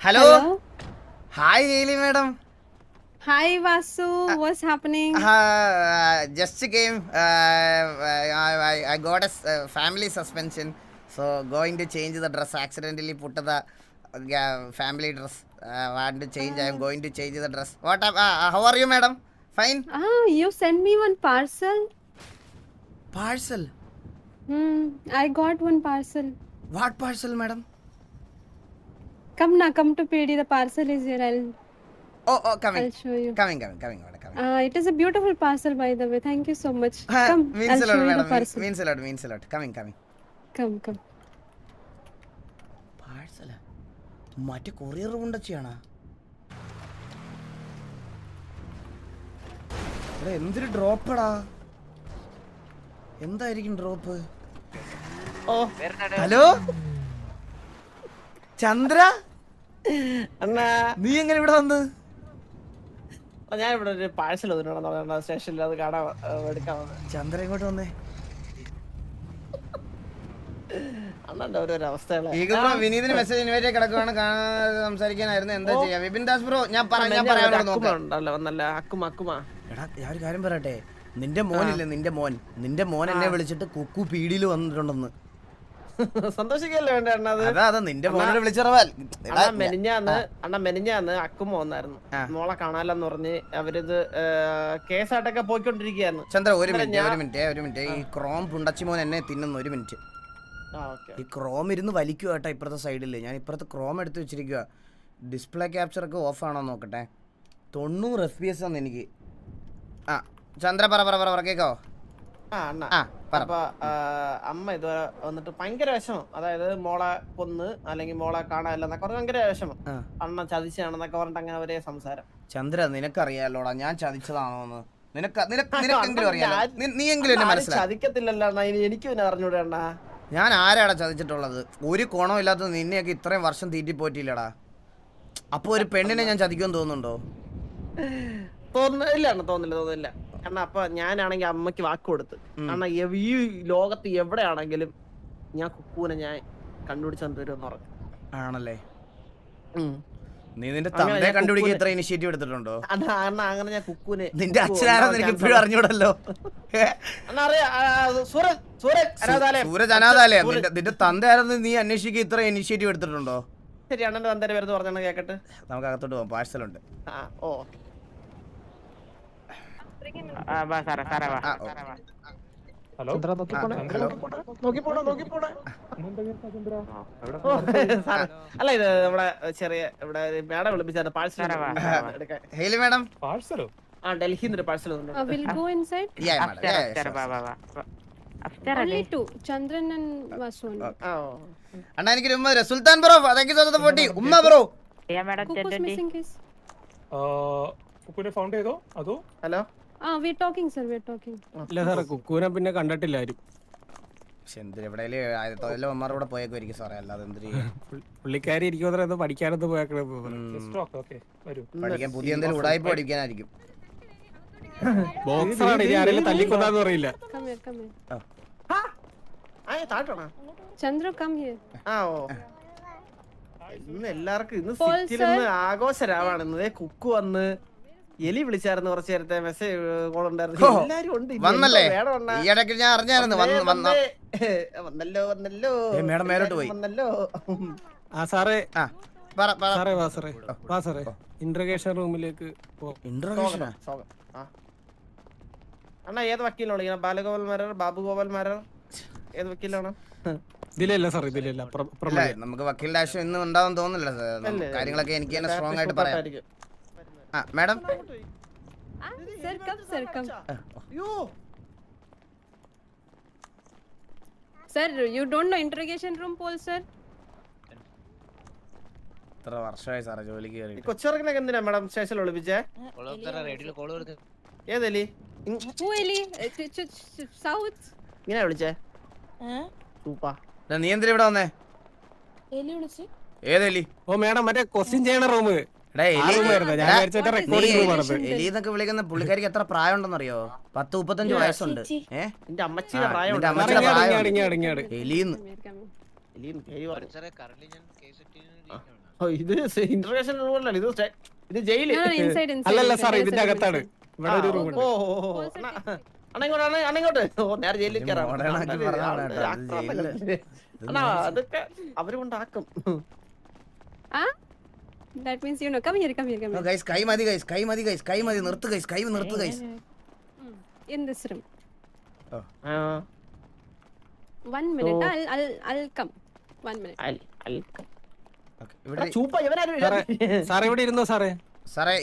Hello. Hi, Haley, madam. Hi, Vasu. What's happening? Just came. I got a family suspension, so going to change the dress. Accidentally put the family dress. Want to change? I am going to change the dress. What? How are you, madam? Fine. You sent me one parcel. Parcel. I got one parcel. What parcel, madam? Come to PD. The parcel is here. Coming. I'll show you. Coming. It is a beautiful parcel, by the way. Thank you so much. Come, Means I'll a lot, show you the madam. parcel. Means a lot. Coming. Come. Parcel. മറ്റേ courier കൊണ്ടച്ചാണ് എന്തൊരു ഡ്രോപ്പടാ എന്തായിരിക്കും drop hello Chandra അണ്ണാ നീ എങ്ങനെ ഇവിടെ വന്ന് ഞാൻ ഇവിടെ ഒരു പാഴ്സൽ സ്റ്റേഷനിൽ അത് കാണാൻ എടുക്കാൻ ചന്ദ്ര ഇങ്ങോട്ട് വന്നേ അണ്ണന്റെ ഓരോരോ അവസ്ഥകളെ വിനീതിന് മെസ്സേജ് ഇൻവൈറ്റ് കിടക്കുവാണ് സംസാരിക്കാനായിരുന്നു എന്താ ചെയ്യാ വിപിൻ ദാസ് ബ്രോ ഞാൻ നല്ല അക്കുമാ എടാ ഞാൻ ഒരു കാര്യം പറയട്ടെ നിന്റെ മോനില്ലേ നിന്റെ മോൻ എന്നെ വിളിച്ചിട്ട് കുക്കു പീടിയിൽ വന്നിട്ടുണ്ടെന്ന് സന്തോഷിക്കല്ലേ വേണ്ട അണ്ണ അതാ നിന്റെ മോനെ വിളിച്ചറവാൽ മെനിഞ്ഞാന്ന് അക്കുമ വന്നായിരുന്നു മോളെ കാണാലെന്ന് പറഞ്ഞ് അവരിത് കേസായിട്ടൊക്കെ പോയിക്കൊണ്ടിരിക്കുകയായിരുന്നു. ചന്ദ്ര ഒരു മിനിറ്റ് ഈ ക്രോം പുണ്ടച്ചി മോൻ എന്നെ തിന്നുന്നു. ഒരു മിനിറ്റ് ഈ ക്രോം ഇരുന്ന് വലിക്കുക കേട്ടോ ഇപ്പുറത്തെ സൈഡിൽ. ഞാൻ ഇപ്പുറത്തെ ക്രോം എടുത്ത് വെച്ചിരിക്കുക. ഡിസ്പ്ലേ ക്യാപ്ചർ ഒക്കെ ഓഫ് ആണോ നോക്കട്ടെ. 90 FPS ആണ് എനിക്ക്. ചന്ദ്ര പറ കേക്കോ. അപ്പൊ അമ്മ ഇതുവരെ വന്നിട്ട് ഭയങ്കര വിഷമം. അതായത് മോളെ കൊന്ന് അല്ലെങ്കിൽ മോളെ കാണാനില്ലെന്നൊക്കെ പറഞ്ഞ് ഭയങ്കര വിഷമം. അണ്ണൻ ചതിച്ചാണെന്നൊക്കെ പറഞ്ഞിട്ട് അങ്ങനെ ഒരേ സംസാരം. ചന്ദ്ര നിനക്കറിയാലോടാ ഞാൻ ചതിച്ചതാണോന്ന്. നിനക്കെങ്കിലും അറിയാലോ. നീ എങ്കിലും എന്നെ മനസ്സിലായി. ചതിക്കത്തില്ലല്ലോ എനിക്ക് പിന്നെ അറിഞ്ഞൂടെ അണ്ണാ. ഞാൻ ആരാടാ ചതിച്ചിട്ടുള്ളത്? ഒരു കോണം ഇല്ലാത്ത നിന്നെയൊക്കെ ഇത്രയും വർഷം തീറ്റി പോറ്റിയില്ലടാ. അപ്പൊ ഒരു പെണ്ണിനെ ഞാൻ ചതിക്കുമെന്ന് തോന്നുന്നുണ്ടോ? തോന്നില്ല. കാരണം അപ്പൊ ഞാനാണെങ്കിൽ അമ്മയ്ക്ക് വാക്ക് കൊടുത്ത് കാരണം ഈ ലോകത്ത് എവിടെയാണെങ്കിലും ഞാൻ കുക്കൂനെ ഞാൻ കണ്ടുപിടിച്ചു തരുമെന്ന് പറഞ്ഞു. ആണല്ലേ? നീ നിന്റെ തന്തയെ കണ്ടുപിടിക്കാൻ ഇത്ര ഇനിഷ്യേറ്റീവ് എടുത്തിട്ടുണ്ടോ? അങ്ങനെ ഞാൻ കുക്കൂനെ നിന്റെ അച്ഛനാണെന്ന് എനിക്ക് ഇപ്പോഴും അറിഞ്ഞൂടല്ലോ. സൂരജ് അനാഥാലയ നിന്റെ തന്ത ആരെന്ന് നീ അന്വേഷിക്കുക ഇത്ര ഇനിഷ്യേറ്റീവ് എടുത്തിട്ടുണ്ടോ? ശരി അണ്ണന്റെ തന്തേരെ പേര് പറഞ്ഞ കേക്കട്ടെ. നമുക്ക് അകത്തോട്ട് പോകാം. പാഴ്സലുണ്ട്. അല്ല ഇത് നമ്മുടെ ചെറിയ ഇവിടെ മേഡം വിളിപ്പിച്ചായിരുന്നു പാഴ്സൽ. ഡൽഹിന്ന് ഒരു പാഴ്സൽ അണ്ണാ എനിക്ക് സുൽത്താൻ ബ്രോ പോട്ടി ഉമ്മ ബ്രോ ഹലോ കുക്കൂനെ പിന്നെ കണ്ടിട്ടില്ല ആരും. പുള്ളിക്കാരി ഇരിക്കും പഠിക്കാനൊന്നും പഠിക്കാൻ പുതിയ എന്തെങ്കിലും ഉടായ്പ പഠിക്കാനായിരിക്കും. ബോക്സറാണ് ഇനി ആരെങ്കിലും തല്ലിക്കൊന്നാന്ന് പറയില്ല. ഇന്ന് എല്ലാവർക്കും ഇന്ന് സിറ്റിയിലിന്ന് ആഘോഷരാവാണ്. ഇന്ന് കുക്കു വന്ന് എലി വിളിച്ചായിരുന്നു കുറച്ചു നേരത്തെ മെസ്സേജ് കോൾ ഉണ്ടായിരുന്നു. എല്ലാരും ഉണ്ട്. വന്നല്ലേ? ഈ ഇടയ്ക്ക് ഞാൻ അറിഞ്ഞായിരുന്നു വന്നല്ലോ. സാറേ ഇന്റർഗേഷൻ റൂമിലേക്ക് അണ്ണാ ഏത് വക്കീലാണ്? ഇങ്ങനെ ബാലഗോപാൽ മാരർ, ബാബു ഗോപാൽ മാരർ ഏത് വക്കീലാണ്? ഇതിലല്ല സാർ ഇതിലല്ല. നമുക്ക് വക്കീലിന്റെ ആവശ്യം ഇന്ന് ഉണ്ടാവും തോന്നുന്നില്ല. കാര്യങ്ങളൊക്കെ എനിക്ക് തന്നെ സ്ട്രോങ് ആയിട്ട് പറയാം. Madam Sir, you don't know interrogation room, Paul, sir? എത്ര വർഷമായി സാറേ ജോലിക്ക് കയറി. കൊച്ചിറക്കിനൊക്കെ എന്തിനാ മാഡം സ്റ്റേഷനിൽ വിളിപ്പിച്ചേ? ഏതെലി? ഇങ്ങനെ വിളിച്ചേ? നീ എന്തിനാ ഇവിടെ വന്നേ? ഏതെലി? ഓ മാഡം മറ്റേ ക്വസ്റ്റ്യൻ ചെയ്യണ റൂം. എലിന്നൊക്കെ വിളിക്കുന്ന പുള്ളിക്കാരിക്ക് എത്ര പ്രായം ഉണ്ടെന്നറിയോ? 10-35 വയസ്സുണ്ട്. എന്റെ അമ്മച്ചിയുടെ പ്രായം. എലിന്ന് ഇത് ഇന്റർവേഷൻ റൂമല്ല, ഇത് ജയില്. No, inside. അല്ലല്ല സാർ There is a ഇതിന്റെ room അകത്താണ്. inside. ഇവിടെ ഒരു റൂം ഓ അണങ്ങോട്ട് നേരെ ജയിലിൽ കയറാം. modern ആക്കി പറഞ്ഞതാണ് കേട്ടോ, അത് ജയിലില്. അണ്ണാ അതൊക്കെ അവര് കൊണ്ടാക്കും. Ah? That means you know. Come here. Guys കൈ മതി ഗൈസ്, കൈ മതി ഗൈസ്, കൈ മതി, നിർത്ത് ഗൈസ്, കൈ നിർത്ത് ഗൈസ്. In this room. ആ, 1 minute. I'll come. 1 minute. Okay, ഇവിടെ ചൂപ്പ ഇവനാരും സാറേ ഇവിടെ ഇരുന്നോ സാറേ? സാറേ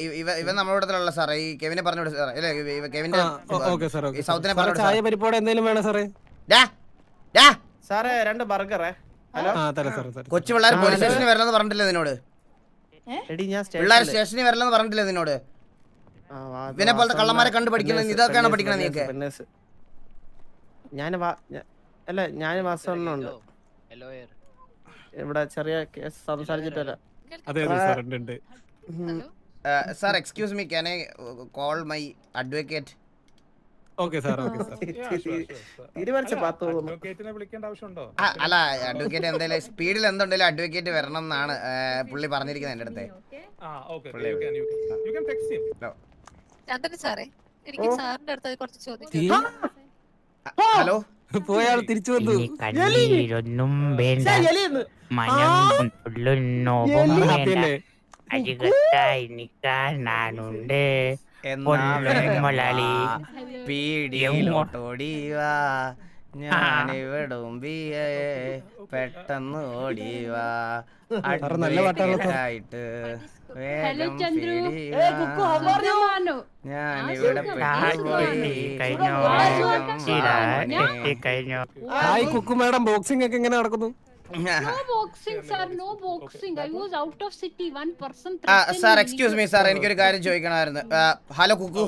ഇവൻ നമ്മളോടത്തിലുള്ള സാറേ, ഈ കെവിനെ പറഞ്ഞു വിടും സാറേ, അല്ലേ കെവിന്റെ ഓക്കെ സാർ. ഈ സൗത്തിനെ സാറേ പറഞ്ഞു ചായ പരിപ്പോടെ എന്തെങ്കിലും വേണം സാറേ? സാറേ 2 ബർഗറേ. ഹലോ ആ തരാം സാറേ തരാം. കൊച്ചു പിള്ളേർ പോലീസ് സ്റ്റേഷനിൽ വരണമെന്ന് പറഞ്ഞിട്ടില്ലേ നിന്നോട്? എടി ഞാൻ പിള്ളേർ സ്റ്റേഷനിൽ വരണമെന്ന് പറഞ്ഞിട്ടില്ലേ നിന്നോട്? ഇവനെ പോലത്തെ കള്ളന്മാരെ കണ്ടു പഠിക്കുന്നത്, ഇതൊക്കെയാണ് പഠിക്കണത് നീക്ക്? ഞാൻ വാസവണ്ണുണ്ട് ഇവിടെ, ചെറിയ കേസ് സംസാരിച്ചിട്ടല്ല. അതെ അതെ സാർ ഉണ്ട്. Sir excuse me, can I call my advocate? Okay sir okay sir. തീരുമാനിച്ച അല്ല അഡ്വക്കേറ്റ് എന്തായാലും സ്പീഡിൽ എന്തുണ്ടെങ്കിലും അഡ്വക്കേറ്റ് വരണം എന്നാണ് പുള്ളി പറഞ്ഞിരിക്കുന്നത് എൻ്റെ അടുത്ത്. ഹലോ പോയാൾ തിരിച്ചു വന്നു. കണ്ണീരൊന്നും വേണ്ട, മനം നോവും വേണ്ട, അരികത്തായി നിൽക്കാൻ നാനുണ്ട്. പൊന്നുമൊലാളി പീടിയോട്ടോടിവാ, ഞാനിവിടും പെട്ടെന്ന് ഓടിവാ, നല്ല അഡ്വക്കേറ്റായിട്ട് വേഗം ഞാനിവിടെ കഴിഞ്ഞോ കഴിഞ്ഞോ. ഹായ് കുക്കു മാഡം, ബോക്സിംഗ് ഒക്കെ എങ്ങനെ നടക്കുന്നു? No boxing, sir. No boxing. I was out of city. One person. Sir excuse me sir, എനിക്കൊരു കാര്യം ചോദിക്കണമായിരുന്നു. Hello Kukku.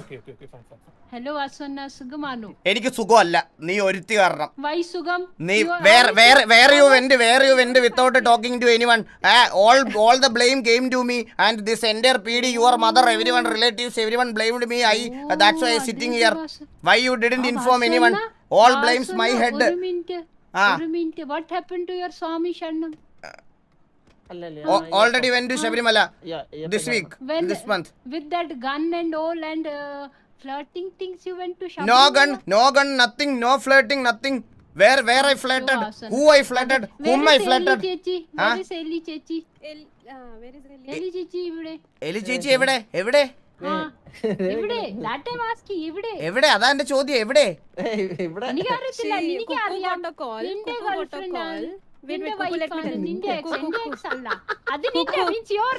Hello, Aswana Sugamanu. എനിക്ക് സുഖമല്ല, നീ ഒരുത്തി കാരണം. Why Sugam? നീ വേറെ you went without talking to anyone. All the blame came to me and this entire PD, your mother, everyone, relatives, everyone blamed me. That's why I sitting here. Why you didn't inform anyone? All blames my head. One minute. What happened to your Swami Sharnam? Already went to Shabarimala this week, this month. With that gun and all and flirting things, you went to Shabarimala? No gun, nothing, no flirting, nothing. Where I flirted? Who I flirted? Whom I flirted? Where is Eli Chechi? Where is Eli? Eli Chechi ഇവിടെ. എലി ചേച്ചി എവിടെ? ഇവിടെ. That time asking ഇവിടെ. എവിടെ? അതാ എന്റെ ചോദ്യം, എവിടെ? എനിക്കറിയത്തില്ല, എനിക്കറിയാം. നിന്റെ girlfriend ആണ്. നിന്റെ Kuku, let wife me ആണ്, tell you. നിന്റെ ex അല്ല. അത് നിന്റെ means your.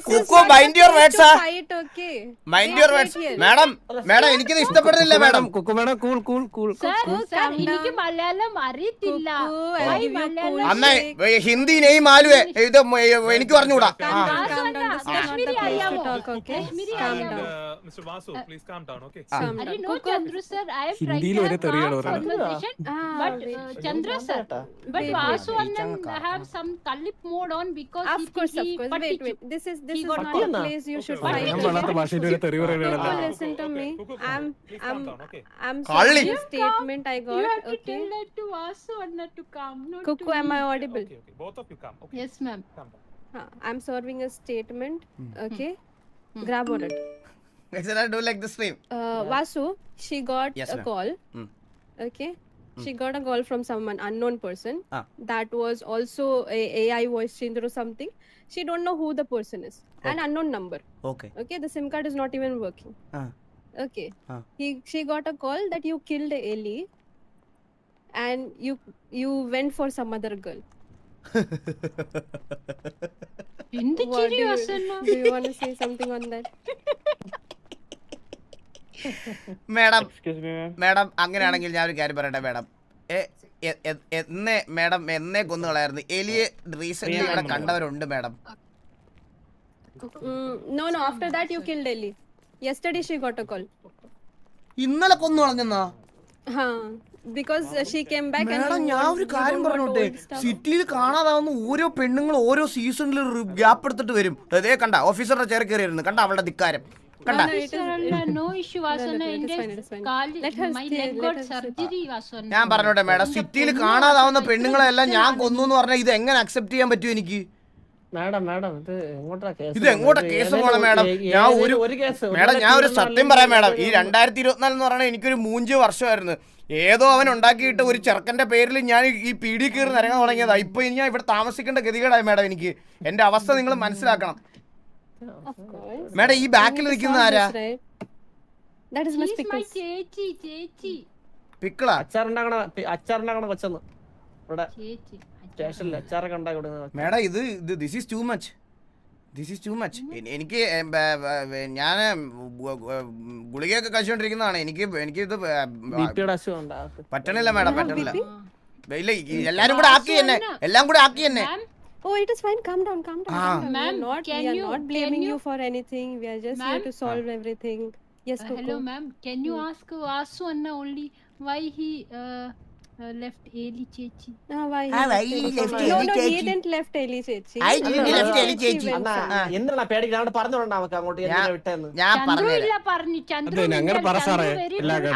Kukku, mind your words, ah. Fight, okay? Mind your words. Madam എനിക്കിത് ഇഷ്ടപ്പെടുന്നില്ല madam. Kukku madam cool. Sir, എനിക്ക് മലയാളം അറിയത്തില്ല. Why മലയാളം? അമ്മേ ഹിന്ദി നെയ് മാലുവേ, ഇത് എനിക്ക് പറഞ്ഞുകൂടാ. കാശ്മീരി അറിയാമോ? കാശ്മീരി അറിയാമോ? Mr. Vasu, please calm down, okay? I know Chandru sir, I have tried ഹിന്ദിയിൽ വരെ to തെറിയാണ് have പറയുന്നത്. conversation, but Chandru sir, but Vasu Annan have some Talip mode on because Of course. Wait. This is got not caught. a place you should But fight. ഞാൻ വളർത്ത ഭാഷയിൽ വരെ തെറി പറയുകയാണല്ലോ. Kuku, listen to me. Please calm down, okay? I'm Kali. sorry. Statement I you got. have to Okay. tell that to Vasu Annan to come, not Kuku, to am me. I audible? Okay. Both of you come, okay? Yes, ma'am. Calm down. I'm serving a statement. Okay. Grab on it. Do like the stream. Vasu, she got Yes, a ma'am. call. Okay. She got a call from someone unknown person. That was also a AI voice changer or something. She don't know who the person is. An unknown number. Okay. Okay. The SIM card is not even working. Okay. She got a call that you killed Ellie, and you went for some other girl. എന്ത് What ചിരി do you- വാസന? Do you want to say something on that? Madam അങ്ങനെയാണെങ്കിൽ ഞാൻ ഒരു കാര്യം പറയട്ടെ madam. എന്നെ കൊന്നുകളായിരുന്നു. എലിയെ റീസെന്റ് ഇവിടെ കണ്ടവരുണ്ട് madam. No. After that, you killed Ellie. Yesterday, she got a call. ഇന്നലെ കൊന്നു കളഞ്ഞെന്നാ? Because she came back and madam you ഞാൻ want- ഒരു you കാര്യം don't want പറഞ്ഞോട്ടെ, old stuff. സിറ്റിയിൽ കാണാതാവുന്ന ഓരോ പെണ്ണുങ്ങൾ ഓരോ സീസണിൽ ഗ്യാപ്പ് എടുത്തിട്ട് വരും. അതേ കണ്ട ഓഫീസറുടെ ചെയർ കയറിയിരുന്നു, കണ്ട അവളുടെ ധിക്കാരം കണ്ട. No issue, Vasana. It is fine. Let her My stay, leg let got her surgery, Vasana. ഞാൻ പറഞ്ഞോട്ടെ മാഡം, സിറ്റിയിൽ കാണാതാവുന്ന പെണ്ണുങ്ങളെല്ലാം ഞാൻ കൊന്നു എന്ന് പറഞ്ഞാൽ ഇത് എങ്ങനെ അക്സെപ്റ്റ് ചെയ്യാൻ പറ്റും എനിക്ക്? ഇത് എങ്ങോട്ടാ കേസ് പോണേ മാഡം? ഞാൻ ഒരു സത്യം പറയാം മാഡം, ഈ 2024 എന്ന് പറഞ്ഞാൽ എനിക്കൊരു 3 വർഷമായിരുന്നു. ഏതോ അവൻ ഉണ്ടാക്കിയിട്ട് ഒരു ചെറുക്കന്റെ പേരിൽ ഞാൻ ഈ പീഡി കയറി നിരങ്ങാൻ തുടങ്ങിയതാ. ഇപ്പൊ ഞാൻ ഇവിടെ താമസിക്കേണ്ട ഗതികേടായി മാഡം. എനിക്ക് എന്റെ അവസ്ഥ നിങ്ങൾ മനസ്സിലാക്കണം മാഡം. ഈ ബാക്കിൽ നിൽക്കുന്ന ആരാ? പിക്കിളാ? അച്ചാറുണ്ടാക്കണ കൊച്ചൊന്ന് ഇവിടെ സ്റ്റേഷനിൽ അച്ചാറൊക്കെ ഉണ്ടാക്കി കൊടുക്കുന്നത്. മേഡം ഇത് ദിസ് ഈസ് ടു മച്ച്. എനിക്ക് ഞാൻ ഗുളികയൊക്കെ കഴിച്ചുകൊണ്ടിരിക്കുന്നതാണ്. എനിക്ക് ഇത് പറ്റണില്ല മാഡം, പറ്റണില്ല. ഇല്ല, എല്ലാരും കൂടെ ആക്കി തന്നെ, എല്ലാം കൂടെ ആക്കി തന്നെ. Oh, it is fine. Calm down. Ma'am, we are not blaming you for anything. We are just here to solve everything. Yes, Coco. Hello, ma'am. Can you ask Vasu Anna only why he left Eli Chechi? Why he left Eli No, he Chechi. didn't left Eli Chechi. I didn't left Eli Chechi. എന്താണ് പേടിക്കണം? അവിടെ പറഞ്ഞോണ്ടാ നമുക്ക് അങ്ങോട്ട് എന്തിനാ വിട്ടെന്ന്. ഞാൻ Chandru പറഞ്ഞുതരാം. illa parni. Chandru അങ്ങനെ പറ സാറേ.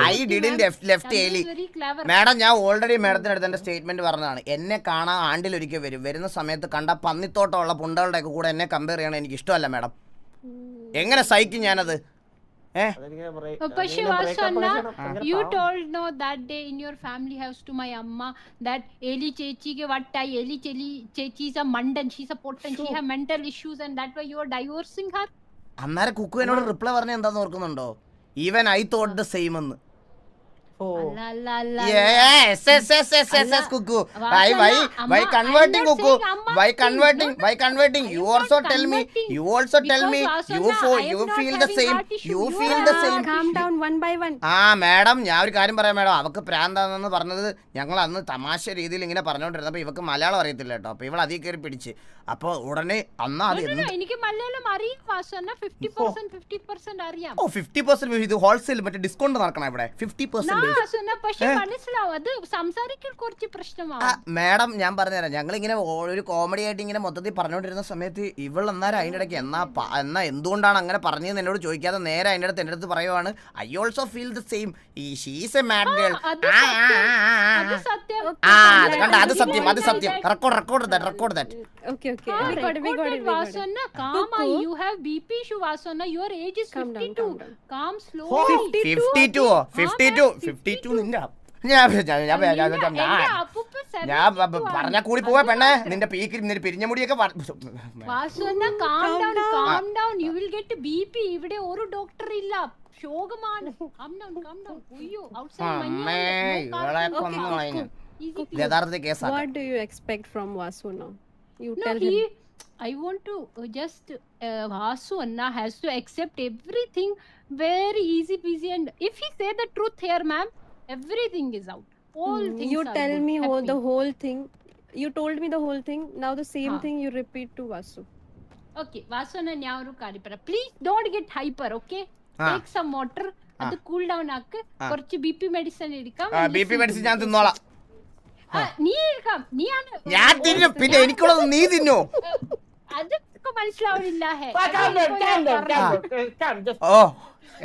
I didn't left Eli. Madam, ഞാൻ ഓൾറെഡി മാഡത്തിനടുത്ത് എന്റെ സ്റ്റേറ്റ്മെന്റ് പറഞ്ഞതാണ്. എന്നെ കാണാൻ ആണ്ടിലൊരിക്കൽ വരും. വരുന്ന സമയത്ത് കണ്ട പന്നിത്തോട്ടമുള്ള പുണ്ടകളുടെ ഒക്കെ കൂടെ എന്നെ കമ്പയർ ചെയ്യണം എനിക്ക് ഇഷ്ടമല്ല മാഡം. എങ്ങനെ സഹിക്കും ഞാനത്? Pashe Vasu Anna, you told no that day in your family house to my amma that Eli Chechi ke vattai, Eli Chechi is a mandan, she's a potent, she have mental issues and that why you are divorcing her. അന്നേരം കുക്കു എന്നോട് reply പറഞ്ഞ എന്താന്ന് ഓർക്കുന്നുണ്ടോ? Even I thought the same എന്ന്. Yes, Cuckoo. Why converting, Cuckoo? Why converting? You also tell me. You feel the same. Calm down one by one. Madam, ഞാൻ ഒരു കാര്യം പറയാം മാഡം. അവക്ക് പ്രാന്താണെന്ന് പറഞ്ഞത് ഞങ്ങൾ അന്ന് തമാശ രീതിയിൽ ഇങ്ങനെ പറഞ്ഞോണ്ടിരുന്നപ്പോ ഇവക്ക് മലയാളം അറിയത്തില്ല കേട്ടോ. അപ്പൊ ഇവൾ അതിൽ കയറി പിടിച്ച്. അപ്പൊ ഉടനെ അന്ന് അത് എനിക്ക് മലയാളം അറിയാം വാസു അണ്ണ. 50% അറിയാം. 50% ഇത് ഹോൾസെയിൽ മറ്റേ ഡിസ്കൗണ്ട് നടക്കണം ഇവിടെ. 50%. മാഡം, ഞാൻ പറഞ്ഞുതരാം. ഞങ്ങൾ ഇങ്ങനെ ഒരു കോമഡി ആയിട്ട് ഇങ്ങനെ മൊത്തത്തിൽ പറഞ്ഞുകൊണ്ടിരുന്ന സമയത്ത് ഇവൾ എന്നാലും അതിൻ്റെ ഇടയ്ക്ക് എന്നാ എന്തുകൊണ്ടാണ് അങ്ങനെ പറഞ്ഞതെന്ന് എന്നോട് ചോദിക്കാതെ നേരെ അതിൻ്റെ അടുത്ത് എൻ്റെ അടുത്ത് പറയുവാണ് I also feel the same. She's A mad girl. അത് സത്യം. Record that. Okay. We got it. Vasu Anna, calm. You have BP issue, Vasu Anna. Your age is 52. Calm, slowly. 52 നിന്റെ ഞാൻ പറഞ്ഞ കൂടി പോവാ പെണ്ണേ. നിന്റെ പീക്കിൽ നിന്റെ പിരിഞ്ഞ മുടിയൊക്കെ. Vasu Anna, calm down. You will get BP. ഇവിടെ ഒരു ഡോക്ടർ ഇല്ല. ശോകമാണ്. Calm down. അയ്യോ, outside യഥാർത്ഥ കേസാണ്. What do you expect from Vasu now? You No, tell him. I want to just Vasu Anna has to accept everything very easy peasy, and if he say the truth here, ma'am, everything is out. All things You are tell good, me happy. the whole thing. You told me the whole thing. Now the same Huh. thing you repeat to Vasu. Okay, Vasu Anna, ഞാൻ ഒരു കാര്യം പറയാം. Please don't get hyper, okay? Take some water. അത് cool down ആക്ക്. കുറച്ച് BP medicine എടുക്കാം. BP medicine ഞാൻ തിന്നോളാം. നീ എടുക്കാം. നീയാണ് ഞാൻ തിന്നും. പിന്നെ എനിക്കുള്ളത് നീ തിന്നോ? അതൊക്കെ മനസ്സിലാവില്ല. ഓ,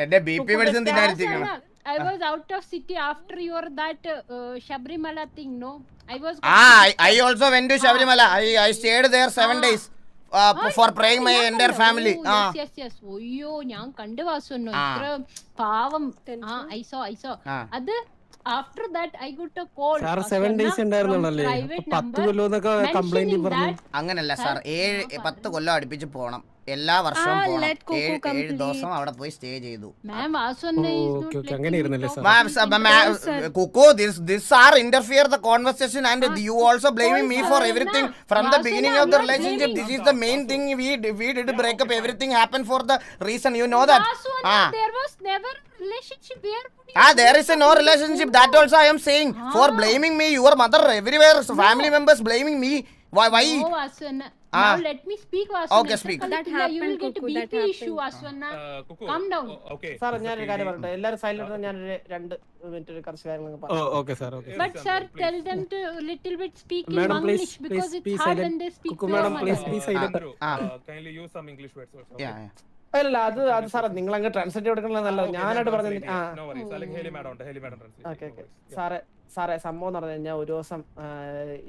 എന്റെ BP മെഡിസിൻ തിന്നാനിരിക്കണം. I was out of city after your that Shabrimala thing, no? I also went to Shabrimala. I stayed there 7 days for praying my entire family. Yes. ഒയ്യോ, ഞാൻ കണ്ടു വാസുന്നു. ഇത്ര പാവം. I saw. അത് after that I got a call. Sir 7 days ഉണ്ടായിരുന്നുള്ളൂ. 10 കൊല്ലമൊക്കെ complaint പറഞ്ഞു. അങ്ങനല്ല sir, 10 കൊല്ലം അടുപ്പിച്ച് പോണം. എല്ലാ വർഷവും പോണം. 7 ദിവസം അവിടെ പോയി സ്റ്റേ ചെയ്തു. Cuckoo, this are interfere the conversation and you also blaming me for everything from the beginning of the relationship. This is the main thing we did break up. Everything happened for the reason, you know that. There was never relationship. There is no relationship. That also I am saying. For blaming me, your mother, everywhere family members blaming me. Why? Oh, Vasu, now let me speak, Vasu. Okay, speak. That happened, you will get Cuckoo, BP that issue, Vasu. Cuckoo. Calm down. Okay. Sir, ഞാനൊരു കാര്യം പറയട്ടെ. എല്ലാരും silent. ഞാൻ 2 minute കുറച്ച് കാര്യങ്ങൾ ഓ, okay sir, okay. But sir, tell them to little bit speak in Madam, please, English because please, it's hard when they speak. Cuckoo, madam, please, be silent. Kindly use some English words also. Yeah. അല്ല അത് സാറേ നിങ്ങൾ അങ്ങ് translate കൊടുക്കണല്ലോ നല്ലത്. ഞാനായിട്ട് പറഞ്ഞു. സാറേ സംഭവം എന്ന് പറഞ്ഞു കഴിഞ്ഞാൽ ഒരു ദിവസം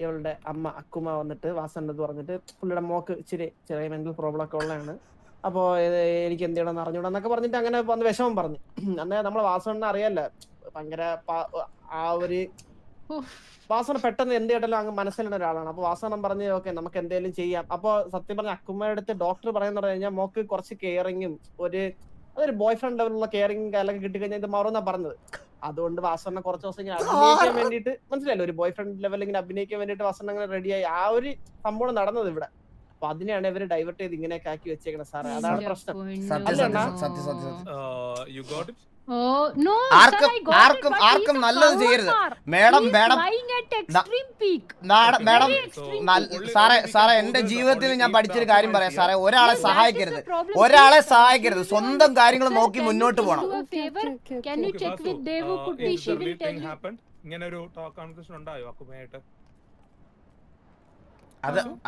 ഇവളുടെ അമ്മ അക്കുമ വന്നിട്ട് വാസണ്ടെന്ന് പറഞ്ഞിട്ട് പുള്ളിയുടെ മോക്ക് ചെറിയ മെന്റൽ പ്രോബ്ലം ഒക്കെ ഉള്ളതാണ്. അപ്പോൾ എനിക്ക് എന്ത് ചെയ്യണമെന്ന് അറിഞ്ഞൂടാന്നൊക്കെ പറഞ്ഞിട്ട് അങ്ങനെ വന്ന് വിഷമം പറഞ്ഞു. അന്നേ നമ്മളെ വാസണ്ണ അറിയാല്ല, ഭയങ്കര ആ ഒരു വാസന പെട്ടെന്ന് എന്ത് കേട്ടാലും അങ്ങ് മനസ്സിലുള്ള ഒരാളാണ്. അപ്പൊ വാസവണ്ണം പറഞ്ഞ് ഓക്കെ നമുക്ക് എന്തെങ്കിലും ചെയ്യാം. അപ്പൊ സത്യം പറഞ്ഞ അക്കുമ്മയുടെ അടുത്ത് ഡോക്ടർ പറയുന്ന പറഞ്ഞു കഴിഞ്ഞാൽ മോക്ക് കുറച്ച് കെയറിങ്ങും അതൊരു ബോയ് ഫ്രണ്ട് ലെവലുള്ള കെയറിങ്ങും കാര്യങ്ങളൊക്കെ കിട്ടിക്കഴിഞ്ഞാൽ ഇത് മാറുമെന്നാ പറഞ്ഞത്. അതുകൊണ്ട് വാസവണ്ണ കുറച്ച് ദിവസം ഇങ്ങനെ അഭിനയിക്കാൻ വേണ്ടിയിട്ട്, മനസ്സിലായല്ലോ, ഒരു ബോയ് ഫ്രണ്ട് ലെവലിൽ ഇങ്ങനെ അഭിനയിക്കാൻ വേണ്ടിയിട്ട് വാസവണ്ണ അങ്ങനെ റെഡിയായി. ആ ഒരു സംഭവം നടന്നത് ഇവിടെ. അപ്പൊ അതിനെയാണ് ഇവര് ഡൈവേർട്ട് ചെയ്ത് ഇങ്ങനെയൊക്കെ ആക്കി വെച്ചേക്കണത് സാറേ. അതാണ് പ്രശ്നം. ആർക്കും നല്ലത് ചെയ്യരുത് മേഡം. സാറേ എന്റെ ജീവിതത്തിൽ ഞാൻ പഠിച്ചൊരു കാര്യം പറയാം സാറേ. ഒരാളെ സഹായിക്കരുത്, സ്വന്തം കാര്യങ്ങൾ നോക്കി മുന്നോട്ട് പോകണം.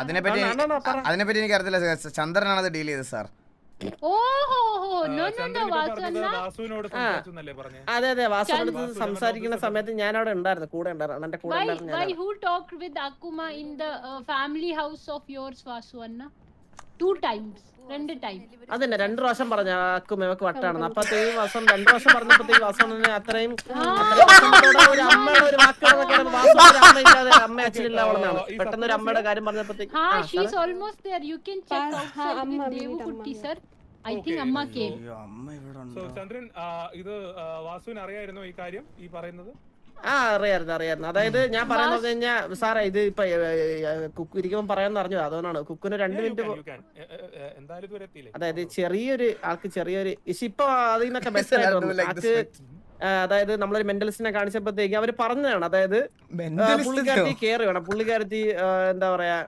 അതിനെപ്പറ്റി എനിക്കറിയത്തില്ല. ചന്ദ്രനാണ് അത് ഡീൽ ചെയ്തത് സാർ. അതെ വാസുവിനോട് സംസാരിക്കുന്ന സമയത്ത് ഞാൻ അവിടെ ഉണ്ടായിരുന്നു, കൂടെ ഉണ്ടായിരുന്നു, എന്റെ കൂടെ ഉണ്ടായിരുന്നു. അതന്നെ 2 പ്രാവശ്യം പറഞ്ഞ അക്കുമക്ക് വട്ടാണെന്ന്. അപ്പത്തേക്ക് വാസം 2 പ്രാവശ്യം പറഞ്ഞപ്പോഴത്തേക്ക് വാസവണ്ണന് അത്രയും ഒരു അമ്മയുടെ ഒരു വാക്കുകളൊക്കെ അമ്മ അച്ഛനില്ല അവളെന്നാണ്. പെട്ടെന്ന് ഒരു അമ്മയുടെ കാര്യം പറഞ്ഞപ്പോഴത്തേക്ക് ചന്ദ്രൻ ഇത് വാസുവിന് അറിയായിരുന്നോ ഈ കാര്യം ഈ പറയുന്നത്? അറിയായിരുന്നു. അതായത് ഞാൻ പറയുന്നത് കഴിഞ്ഞാൽ സാറേ ഇത് ഇപ്പൊ കുക്കു ഇരിക്കുമ്പോൾ പറയാന്ന് അറിഞ്ഞു. അതുകൊണ്ടാണ് കുക്കിന് 2 മിനിറ്റ്. അതായത് ആൾക്ക് ചെറിയൊരു ഇപ്പൊ അതിൽ നിന്നൊക്കെ ബെസ്റ്റ് ആൾക്ക്. അതായത് നമ്മളൊരു മെന്റലിസ്റ്റിനെ കാണിച്ചപ്പോഴത്തേക്ക് അവര് പറഞ്ഞതാണ്. അതായത് പുള്ളിക്കാരത്തി കെയർ വേണം, പുള്ളിക്കാരത്തി എന്താ പറയാ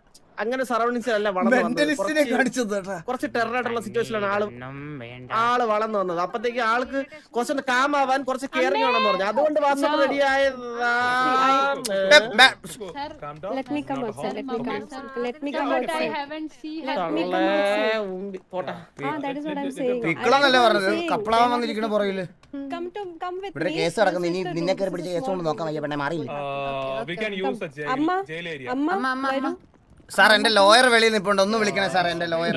അങ്ങനെ സറൗണ്ടിങ്സിലല്ല കുറച്ച് ടെറർ ആയിട്ടുള്ള സിറ്റുവേഷനിലാണ് ആള് വളർന്നു വന്നത്. അപ്പത്തേക്ക് ആൾക്ക് കുറച്ചൊന്ന് കാമാവാൻ കുറച്ച് കെയറിങ് വേണമെന്ന് പറഞ്ഞു. അതുകൊണ്ട് വാസന റെഡിയായതാ. കപ്പളാവാൻ വന്നിരിക്കണ പുറകില് ഇവിടെ കേസ് നടക്കുന്നു. ഇനി നിന്നെ കയറി പിടിച്ച കേസ് കൊണ്ട് നോക്കാൻ വയ്യ പെണ്ണെ മാറിയില്ല. സാർ എന്റെ ലോയർ വെളിയിൽ നിൽപ്പുണ്ട്, ഒന്ന് വിളിക്കണേ സാർ. എന്റെ lawyer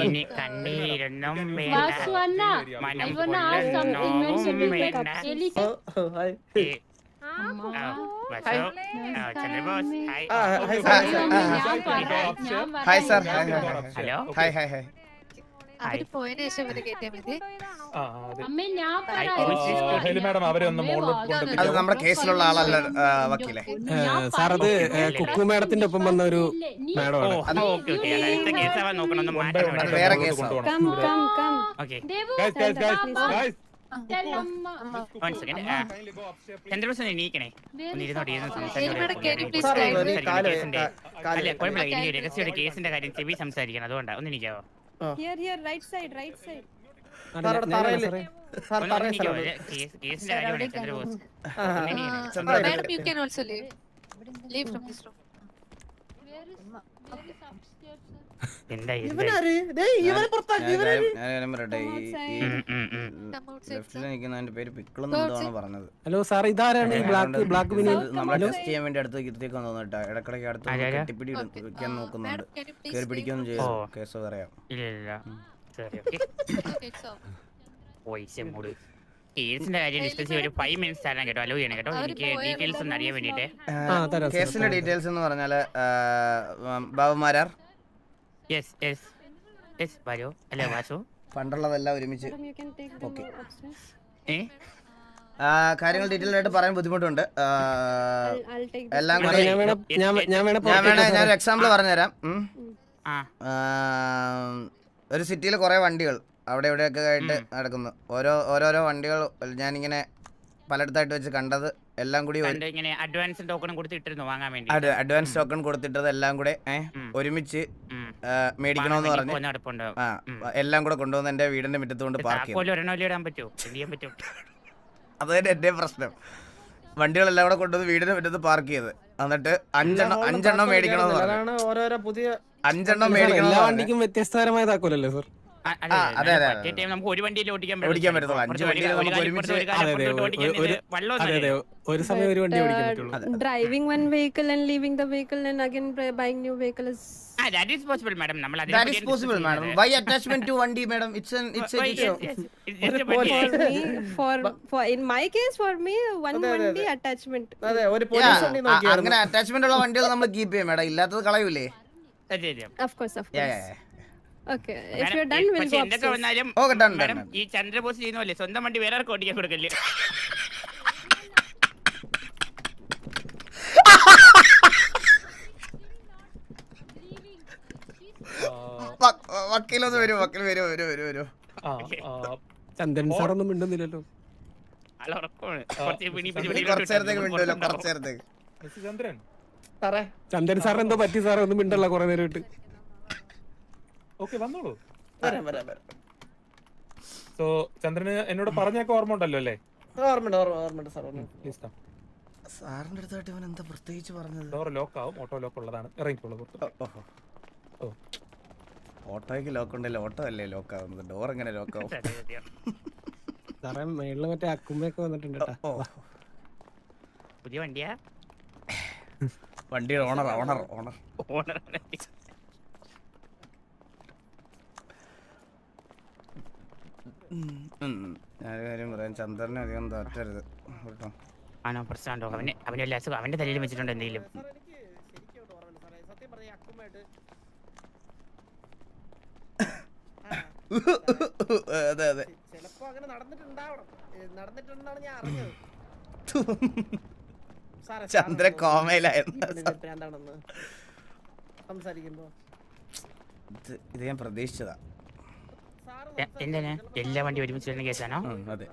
hi sir. Hi hi hi. അവര് പോയതിനു ശേഷം ഇവര് കേട്ടിയാ മതി. അത് നമ്മുടെ കേസിലുള്ള ആളല്ല വക്കീലെ സാർ. അത് കുക്കു മാഡത്തിന്റെ ഒപ്പം വന്ന ഒരു മാഡമാണ്. വേറെ കേസ്. കേസിന്റെ കാര്യം ചെവി സംസാരിക്കണം. അതുകൊണ്ടാ ഒന്ന് എനിക്കാവോ? Right side. കേസിന്റെ കാര്യമാണ് Chandrabose. Madam, you can also leave from this room. Hello sir, ഇതാരാണ് ഈ ബ്ലാക്ക് നമ്മളെ ടെസ്റ്റ് ചെയ്യാൻ വേണ്ടി അടുത്ത് ഇടത്തേക്ക് വന്നു കേട്ടോ. ഇടക്കിടയ്ക്ക് അടുത്ത് കെട്ടിപ്പിടി വെക്കാൻ നോക്കുന്നുണ്ട്. കയറി പിടിക്കൊന്നും ചെയ്തു. കേസ് പറയാം. കേസിന്റെ കാര്യം ഡിസ്കസ് ചെയ്യാൻ ഒരു 5 മിനിറ്റ്സ് തരാൻ കേട്ടോ. അലോ ചെയ്യണം കേട്ടോ. എനിക്ക് ഡീറ്റെയിൽസ് ഒന്ന് അറിയാൻ വേണ്ടിട്ട്. കേസിന്റെ ഡീറ്റെയിൽസ് എന്ന് പറഞ്ഞാല് ബാബുമാരാർ പണ്ടുള്ളതെല്ലാം ഒരുമിച്ച് കാര്യങ്ങൾ ഡീറ്റെയിൽ ആയിട്ട് പറയാൻ ബുദ്ധിമുട്ടുണ്ട്. എല്ലാം കൂടി ഞാനൊരു എക്സാമ്പിൾ പറഞ്ഞുതരാം. ഒരു സിറ്റിയിൽ കുറെ വണ്ടികൾ അവിടെ ഇവിടെയൊക്കെ ആയിട്ട് നടക്കുന്നു. ഓരോരോ വണ്ടികൾ ഞാനിങ്ങനെ പലയിടത്തായിട്ട് വെച്ച് കണ്ടത് എല്ലാം കൂടി അഡ്വാൻസ് ടോക്കൺ കൊടുത്തിട്ടത് എല്ലാം കൂടെ ഒരുമിച്ച് മേടിക്കണമെന്ന് പറഞ്ഞു എല്ലാം കൂടെ കൊണ്ടുവന്ന് എന്റെ വീടിന്റെ മുറ്റത്ത് കൊണ്ട് പാർക്ക് ചെയ്തു. അതായത് എന്റെ പ്രശ്നം. വണ്ടികളെല്ലാം കൂടെ കൊണ്ടുവന്ന് വീടിന്റെ മുറ്റത്ത് പാർക്ക് ചെയ്ത് എന്നിട്ട് 5 മേടിക്കണമെന്ന് പറഞ്ഞു. 5 മേടിക്കണം. എല്ലാ വണ്ടിക്കും വ്യത്യസ്തപരമായതാക്കുമല്ലോ സർ. അതെ. നമുക്ക് ഒരു വണ്ടിയിൽ ഓടിക്കാൻ പറ്റത്തുള്ളൂ. 5 വണ്ടിയിൽ നമുക്ക് ഒരുമിച്ച് ഒരു സമയം ഒരു വണ്ടി ഓടിക്കാൻ പറ്റുള്ളൂ. Driving one vehicle and leaving the vehicle and again buying new vehicle is. That is possible, madam. That is possible, madam. Why attachment to vandi, madam? It's an issue. For in my case, for me, one vandi attachment. അതെ ഒരു police വണ്ടി നോക്കിയാ അങ്ങനെ attachment ഉള്ള വണ്ടികൾ നമ്മൾ keep ചെയ്യും madam. ഇല്ലാത്തത് കളയൂലേ? Of course. Okay, if you're done, we'll go upstairs. Okay, done. ഈ ചന്ദ്രബോസ് ചെയ്യുന്നല്ലേ സ്വന്തം വണ്ടി വേറെ ആർക്കും ഓടിക്കാൻ കൊടുക്കല്ലേ? വക്കീലൊന്ന് വരൂ. ചന്ദ്രൻ സാറൊന്നും മിണ്ടുന്നില്ലല്ലോ. കുറച്ചേരത്തേക്ക് മിണ്ടല്ലോ, കുറച്ചേരത്തേക്ക്. ചന്ദ്രൻ സാർ എന്തോ പറ്റി സാറേ, ഒന്നും മിണ്ടല്ല കുറെ നേരമായിട്ട്. വന്നോളൂ. വരാം. സോ ചന്ദ്രന് എന്നോട് പറഞ്ഞൊക്കെ ഓർമ്മ ഉണ്ടല്ലോ അല്ലേ? ഓർമ്മയുണ്ട് സാർ. സാറിന്റെ അടുത്തായിട്ട് ഇവൻ എന്താ പ്രത്യേകിച്ച് പറഞ്ഞത്? ഡോർ ലോക്ക് ആവും, ഓട്ടോ ലോക്ക് ഉള്ളതാണ്, ഇറങ്ങിക്കോളൂ. ഓട്ടോയ്ക്ക് ലോക്ക് ഉണ്ടല്ലോ, ഓട്ടോ അല്ലേ ലോക്ക് ആവുന്നത്, ഡോർ എങ്ങനെ ലോക്ക് ആവും? സാറേ മേളില് മറ്റേ അക്കുമ്മയൊക്കെ വന്നിട്ടുണ്ട് കേട്ടാ. പുതിയ വണ്ടിയാ? വണ്ടിയുടെ ഓണർ. ഞാനൊരു കാര്യം പറയാം, ചന്ദ്രനെ അധികം തോറ്റരുത് കേട്ടോ. ആണോ പ്രശ്നമുണ്ടോ? അവന്റെ വല്ല അസുഖം അവന്റെ തലയിൽ വെച്ചിട്ടുണ്ട് എന്തെങ്കിലും? അതെ ചിലപ്പോ അങ്ങനെ നടന്നിട്ടുണ്ടാണ് ഞാൻ അറിഞ്ഞത്. ചന്ദ്ര കോമയിലായിരുന്നു സംസാരിക്കുമ്പോ. ഇത് ഞാൻ പ്രതീക്ഷിച്ചതാ. എന്തിനാ എല്ലാ വണ്ടി ഒരുമിച്ച് വരുന്ന കേസാണോ? അതെ,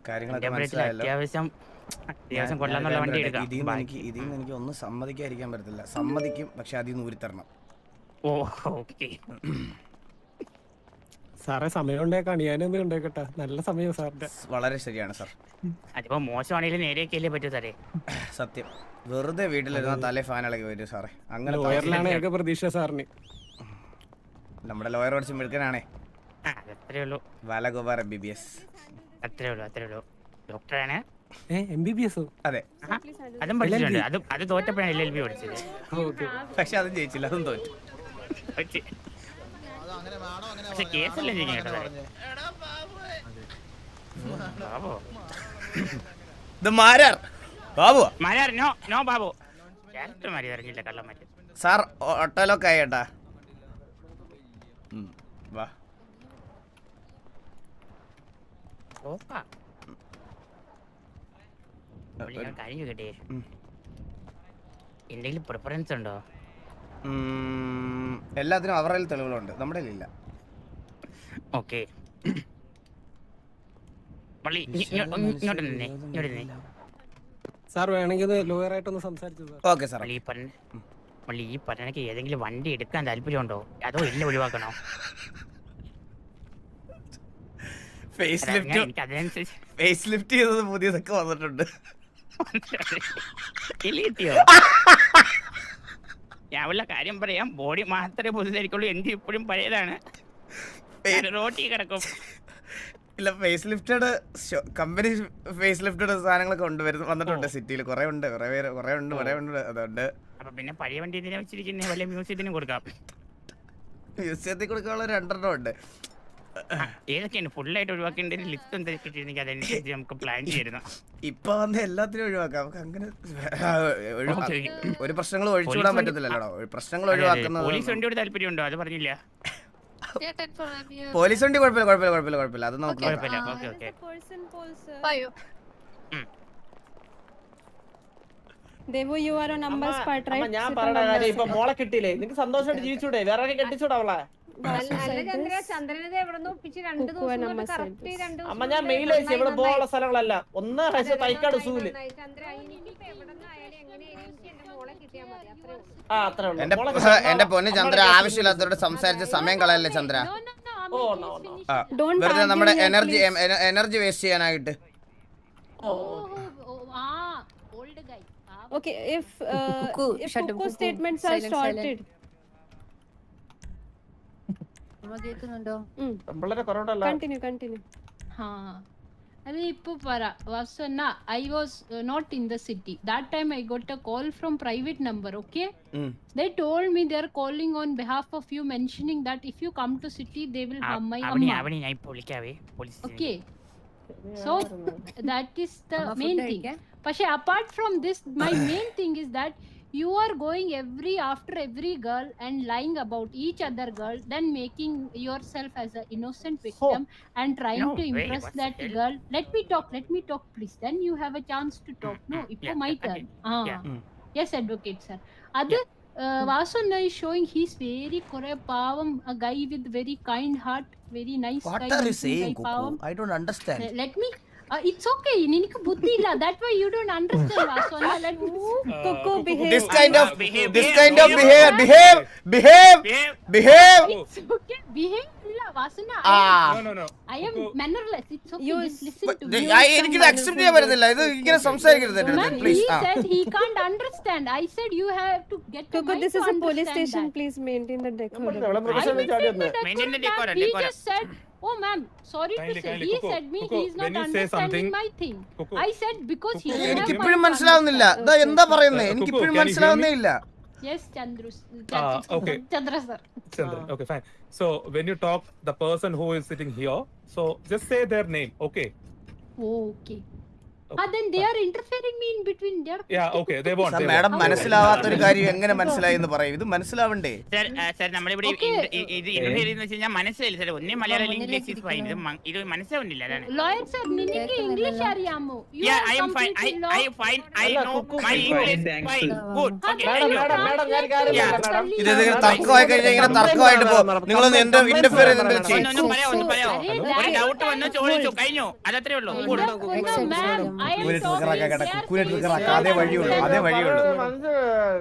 കാര്യങ്ങളൊക്കെ മനസ്സിലായല്ലോ. അത്യാവശ്യം കൊള്ളാന്നുള്ള വണ്ടി എടുക്കാം. ഇതിൽ നിന്ന് എനിക്ക് ഒന്നും സമ്മതിക്കാതിരിക്കാൻ പറ്റത്തില്ല. സമ്മതിക്കും, പക്ഷെ അതിൽ നിന്ന് ഊരിത്തരണം. സാറേ സമയം ഉണ്ടായേക്കാണ്, ഞാനൊന്നും ഉണ്ടായിക്കട്ടെ. നല്ല സമയം സാറിന്റെ. വളരെ ശരിയാണ് സാർ. അതിപ്പോ മോശമാണെങ്കിലും നേരെയൊക്കെയല്ലേ പറ്റൂ സാറേ. സത്യം, വെറുതെ വീട്ടിലിരുന്ന തലേ ഫാൻ ഇളകി വരും സാറേ. അങ്ങനെ ലോയറിലാണ് ഏക പ്രതീക്ഷ സാറിന്. നമ്മുടെ ലോയർ പഠിച്ച് മിടുക്കനാണേ. അത്രേ ഉള്ളൂ. ബാലഗോപാൽ MBBS. അത്രേ ഉള്ളൂ. ഡോക്ടറാണ്. MBBS? അതെ, അതും പഠിച്ചിട്ടുണ്ട്. അത് തോറ്റപ്പോഴാണ് LLB പഠിച്ചത്. പക്ഷെ അതും ജയിച്ചില്ല, അതും തോറ്റു. പക്ഷെ കേസല്ലേ ജയിക്കും കേട്ടോ. നോ ബാബു. ക്യാരക്ടർ മാറി അറിഞ്ഞില്ല, കള്ളം മാറ്റി. സാർ ഓട്ടോലോക്ക് ആയി കേട്ടാ. വാ. കഴിഞ്ഞു കേട്ടേ. എന്തെങ്കിലും പ്രിഫറൻസ് ഉണ്ടോ? എല്ലാത്തിനും അവരുടെ തെളിവുകളുണ്ട്, നമ്മുടെ ഇല്ല. ഓക്കെ, ഇങ്ങോട്ട് നിന്നേ. സാർ വേണമെങ്കിൽ ലോയർ ആയിട്ടൊന്ന് സംസാരിച്ചു. Okay sir. ഈ പറഞ്ഞക്ക് ഏതെങ്കിലും വണ്ടി എടുക്കാൻ താല്പര്യമുണ്ടോ, അതോ ഇല്ല ഒഴിവാക്കണോ? ഫേസ് ലിഫ്റ്റ് ചെയ്തത് പുതിയതൊക്കെ വന്നിട്ടുണ്ട്. ഞാൻ ഉള്ള കാര്യം പറയാം, ബോഡി മാത്രമേ പുതുതായിരിക്കുള്ളൂ. എന്റെ ഇപ്പോഴും പഴയതാണ്, റോട്ടി കിടക്കും. ഇല്ല, face lifted company face lifted സാധനങ്ങളൊക്കെ വന്നിട്ടുണ്ട് സിറ്റിയിൽ. കുറെ ഉണ്ട്. അതുകൊണ്ട് അപ്പൊ പിന്നെ പഴയ വണ്ടി എന്തിനാ വെച്ചിരിക്കുന്നത്? വല്ല മ്യൂസിയത്തിന് കൊടുക്കാം. മ്യൂസിയത്തിൽ കൊടുക്കാനുള്ള 2 ഉണ്ട്. ഏതൊക്കെയാണ് ഫുള്ളായിട്ട് ഒഴിവാക്കേണ്ട ലിസ്റ്റ് എന്തൊക്കെ അതനുസരിച്ച് നമുക്ക് പ്ലാൻ ചെയ്യുന്നു. ഇപ്പൊ വന്ന് എല്ലാത്തിനും ഒഴിവാക്കാം. നമുക്ക് അങ്ങനെ ഒരു പ്രശ്നങ്ങൾ ഒഴിച്ചുവിടാൻ പറ്റത്തില്ലല്ലോ. പ്രശ്നങ്ങൾ ഒഴിവാക്കുന്നത്. പോലീസ് വണ്ടിയോട് താല്പര്യമുണ്ടോ? അത് പറഞ്ഞില്ല. പോലീസ് വണ്ടി കുഴപ്പമില്ല. അത് നമുക്ക് Devo, you are on Amba's part, right? ഞാൻ പറഞ്ഞ കാര്യം ഇപ്പൊ മോളെ കിട്ടിയില്ലേ, നിനക്ക് സന്തോഷമായിട്ട് ജീവിച്ചൂടെ? വേറെ കെട്ടിച്ചൂടെ അവളെ? അമ്മ ഞാൻ മെയിൽ അയച്ചു ഇവിടെ പോകാനുള്ള സ്ഥലങ്ങളല്ല. ഒന്ന് തൈക്കാട് സൂല്. എന്റെ പൊന്ന് ചന്ദ്ര, ആവശ്യമില്ലാത്തവരോട് സംസാരിച്ച് സമയം കളയല്ലേ ചന്ദ്ര. വെറുതെ നമ്മുടെ എനർജി വേസ്റ്റ് ചെയ്യാനായിട്ട്. Okay, if Kuku statements are sorted. പിള്ളേരെ കുറവുണ്ടല്ലോ. Continue. I was not in the city. That time I got a call from private number, okay? They told me they are calling on behalf of you, mentioning that if you come to city, they will harm my amma. Okay. So that is the main thing. But apart from this, my main thing is that you are going after every girl and lying about each other girl, then making yourself as an innocent victim and trying to impress that girl. Let me talk please, then you have a chance to talk. No, it's my turn. Yes, advocate sir. Other Vasanna is showing he's very pavam, a guy with very kind heart, very nice guy. What are you saying, Kuku? I don't understand. Let me it's okay. Ninukku buddhi illa. That why you don't understand, Vasanna. Let me. Coco, behave. This kind of behave. It's okay. Behave illa, Vasanna. No. I am mannerless. It's okay. Just listen to me. എനിക്കിത് accept ചെയ്യാൻ പറ്റുന്നില്ല. ഇത് ഇങ്ങനെ സംസാരിക്കരുത് Man, please. he said he can't understand. I said you have to get to Coco, mind this to is a police understand station. that. Please maintain the decorum. അവളെ I professional maintain ചാടി the വന്ന്. Maintain the decorum, decorum, He decorum. just said, oh ma'am, sorry Kindly, to say. kindly, He Coco, said me Coco, he's not when you say understanding something- my thing. Coco. I said because he Coco, doesn't എനിക്ക് have ഇപ്പോഴും mind to മനസ്സിലാവുന്നില്ല. understand. ഇതാ എന്താ പറയുന്നത്? എനിക്ക് Coco, ഇപ്പോഴും can you hear മനസ്സിലാവുന്നേ ഇല്ല. Yes, Chandru. Okay. Chandra sir. Chandran. Okay, fine. So when you talk, the person who is sitting here, so just say their name, okay? Okay. Then they are interfering me in between. They are. Yeah, okay. They want. They madam want. മനസ്സിലാവാത്തൊരു കാര്യം എങ്ങനെ മനസ്സിലായി എന്ന് പറയും. ഇത് മനസ്സിലാവണ്ടേ? Sir നമ്മളിവിടെ ഇത് interfere എന്ന് വെച്ച് കഴിഞ്ഞാൽ മനസ്സിലായില്ല സാർ. ഒന്നേ മലയാളം ഇംഗ്ലീഷ് ഇസ് ഫൈൻ. ഇത് മനസ്സിലാവുന്നില്ല. അതാണ്. Lawyer sir, ninike English അറിയാമോ? You Yeah, are I am fine. completely I am fine. I know my English is fine. Good. Okay. Madam ഞാൻ കാര്യം Yeah. പറയാം, മാഡം. ഇത് ഇങ്ങനെ തർക്കമായി കഴിഞ്ഞാൽ ഇങ്ങനെ തർക്കമായിട്ട് പോകും. നിങ്ങളൊന്ന് എന്റെ ഇന്റർഫിയർ ചെയ്തിട്ട് ചെയ്യും. ഒന്ന് പറയാമോ? ഒരു ഡൗട്ട് വന്നു ചോദിച്ചു കഴിഞ്ഞു. അതത്രേ ഉള്ളൂ. No, ma'am, I am talking. അതേ വഴിയുള്ളൂ.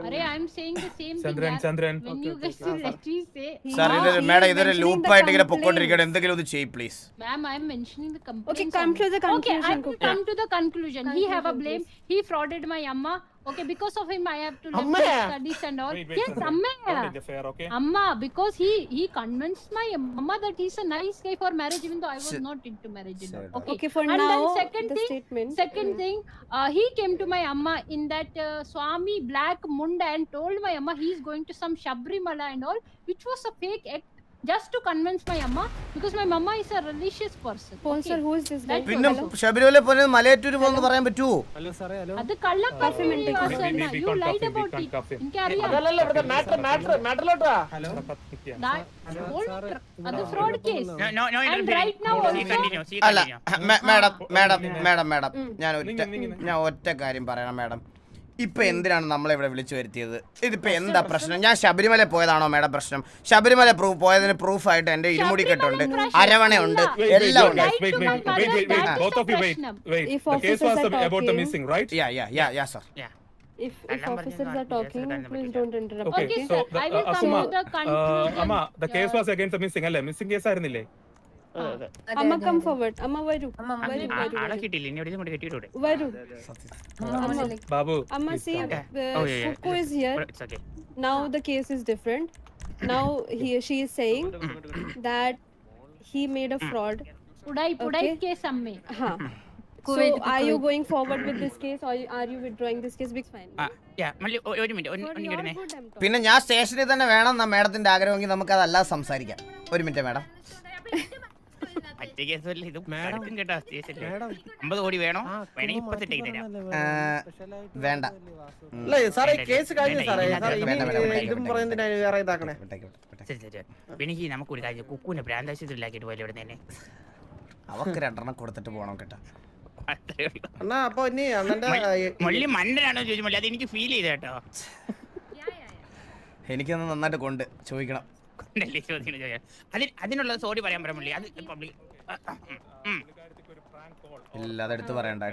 Arey, I am saying the same thing. Chandran. When you guys let me say. Sir ഇത് മാഡം ഇതൊരു ലൂപ്പായിട്ട് ഇങ്ങനെ പൊക്കോണ്ടിരിക്കണം. എന്തെങ്കിലും ഒന്ന് ചെയ്യ് please. Ma'am, I am mentioning the complaints. Okay, come to the conclusion. Okay, I will Coco. come to the conclusion. He have a blame. He frauded my amma. Okay, because of him I have to leave Amma? my studies and all. Wait, Yes, Chandran. amma. Don't interfere, okay? Amma, because he convinced my amma that he's a nice guy for marriage, even though I was not into marriage. And all. Okay. Okay, for And now, then second the thing, statement. Second thing, he came to my amma in that Swami black munda and told my amma he's going to some Shabrimala and all, which was a fake act just to convince my amma because my mama is a religious person. Sponsor, who is this guy? That- പിന്നെ ശബരിമല പോലെ മലയാറ്റൂർ പോകുന്ന പറയാൻ പറ്റുമോ? Hello സാറേ hello അത് കള്ളം പറഞ്ഞു we you can't lied cuff him, we about can't it. cuff him. എനിക്കറിയാം. അതല്ലല്ലോ ഇവിടുത്തെ മാറ്ററിലോട്ട് വാ. അത് fraud case. No And interfering. right now She also- continue. She അല്ല continue. മാഡം ഞാൻ ഒറ്റ കാര്യം പറയണം മാഡം. ഇപ്പൊ എന്തിനാണ് നമ്മളെ ഇവിടെ വിളിച്ചു വരുത്തിയത്? ഇതിപ്പോ എന്താ പ്രശ്നം? ഞാൻ ശബരിമല പോയതാണോ മാഡം പ്രശ്നം? ശബരിമല പോയതിന് പ്രൂഫായിട്ട് എന്റെ ഇരുമുടി കെട്ടുണ്ട്, അരവണയുണ്ട്, എല്ലാം ഉണ്ട്. Wait. Both of you wait. If The case was officers are about the talking- missing, right? Yeah, sir. If officers are talking, please don't interrupt. Okay, Okay, so sir, I will come Asuma, to the conclusion. Amma, the case was against the missing, അല്ലേ? Missing case ആയിരുന്നില്ലേ? Amma, come forward. Amma, varu. ആളെ കിട്ടിയില്ല. ഇനി എവിടെയും കൊണ്ട് കെട്ടിയിട്ടൂടെ? Varu. Babu, Amma, please see, come. Oh, yeah. Coco is here. It's okay. Now the case is different. Now she is saying that he made a fraud. Pudai case amme. Huh. So are you going forward with this case or are you withdrawing this case? Big fine. മല്ലി ഒരു minute For ഒന്ന് your കിടന്നേ. good, I'm talking. പിന്നെ ഞാൻ സ്റ്റേഷനിൽ തന്നെ വേണം എന്നാ മാഡത്തിന്റെ ആഗ്രഹമെങ്കിൽ നമുക്ക് അതല്ലാതെ സംസാരിക്കാം. ഒരു മിനിറ്റ് മാഡം. മറ്റേ കേസല്ലേ ഇത് അടുത്തും കേട്ടോ സ്റ്റേഷനിൽ 50 കോടി വേണോ? വേണമെങ്കിൽ ഇപ്പൊ സെറ്റ് ചെയ്ത് തരാം. വേണ്ട. അല്ല സാറേ കേസ് കഴിഞ്ഞു സാറേ. സാറേ ഇനി വേണ്ട. ഇതും പറയുന്നതിന് വേറെ ഇതാക്കണേ. ശരി. എനിക്ക് നമുക്കൊരു കാര്യം കുക്കുവിനെ ഭ്രാന്താശുപത്രിയിലാക്കിയിട്ട് പോലെ ഇവിടെ തന്നെ അവക്ക് 2 കൊടുത്തിട്ട് പോണം കേട്ടോ. അത്രേ ഉള്ളൂ. അണ്ണാ അപ്പൊ ഇനി അണ്ണന്റെ മള്ളി മണ്ടനാണോ ചോദിച്ചു മള്ളി അത് എനിക്ക് ഫീൽ ചെയ്ത കേട്ടോ. എനിക്കൊന്ന് നന്നായിട്ട് കൊണ്ട് ചോദിക്കണം. കൊണ്ടല്ലേ ചോദിക്കണം അതിനുള്ള സോറി പറയാൻ പറയാൻ മള്ളി അത് പബ്ലിക് ഇല്ല അതെടുത്ത് പറയണ്ട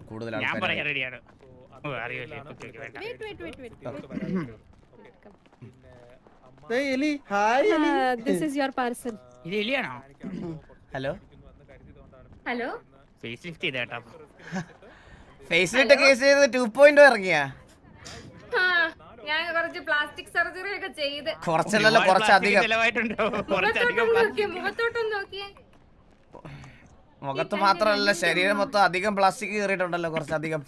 കൂടുതൽ ഞാൻ ആൾക്കാർ പറയാൻ റെഡിയാണ്. അറിയില്ലേ വേണ്ട. എലി ഹായ് എലി. This is your parcel. ഇത് എലിയാണോ? ഹലോ ഫേസ് ലിഫ്റ്റ് ചെയ്ത കേട്ടോ. ഫേസ്ബുക്ക് കേസ് ചെയ്ത് 2.0 ഇറങ്ങിയാ? ഞാൻ കുറച്ച് പ്ലാസ്റ്റിക് സർജറി ഒക്കെ ചെയ്ത്. കുറച്ചല്ലല്ലോ കുറച്ചധികം. മുഖത്തോട്ടൊന്ന് നോക്കിയേ. മുഖത്ത് മാത്രമല്ല ശരീരം മൊത്തം അധികം പ്ലാസ്റ്റിക് കയറിയിട്ടുണ്ടല്ലോ കുറച്ചധികം.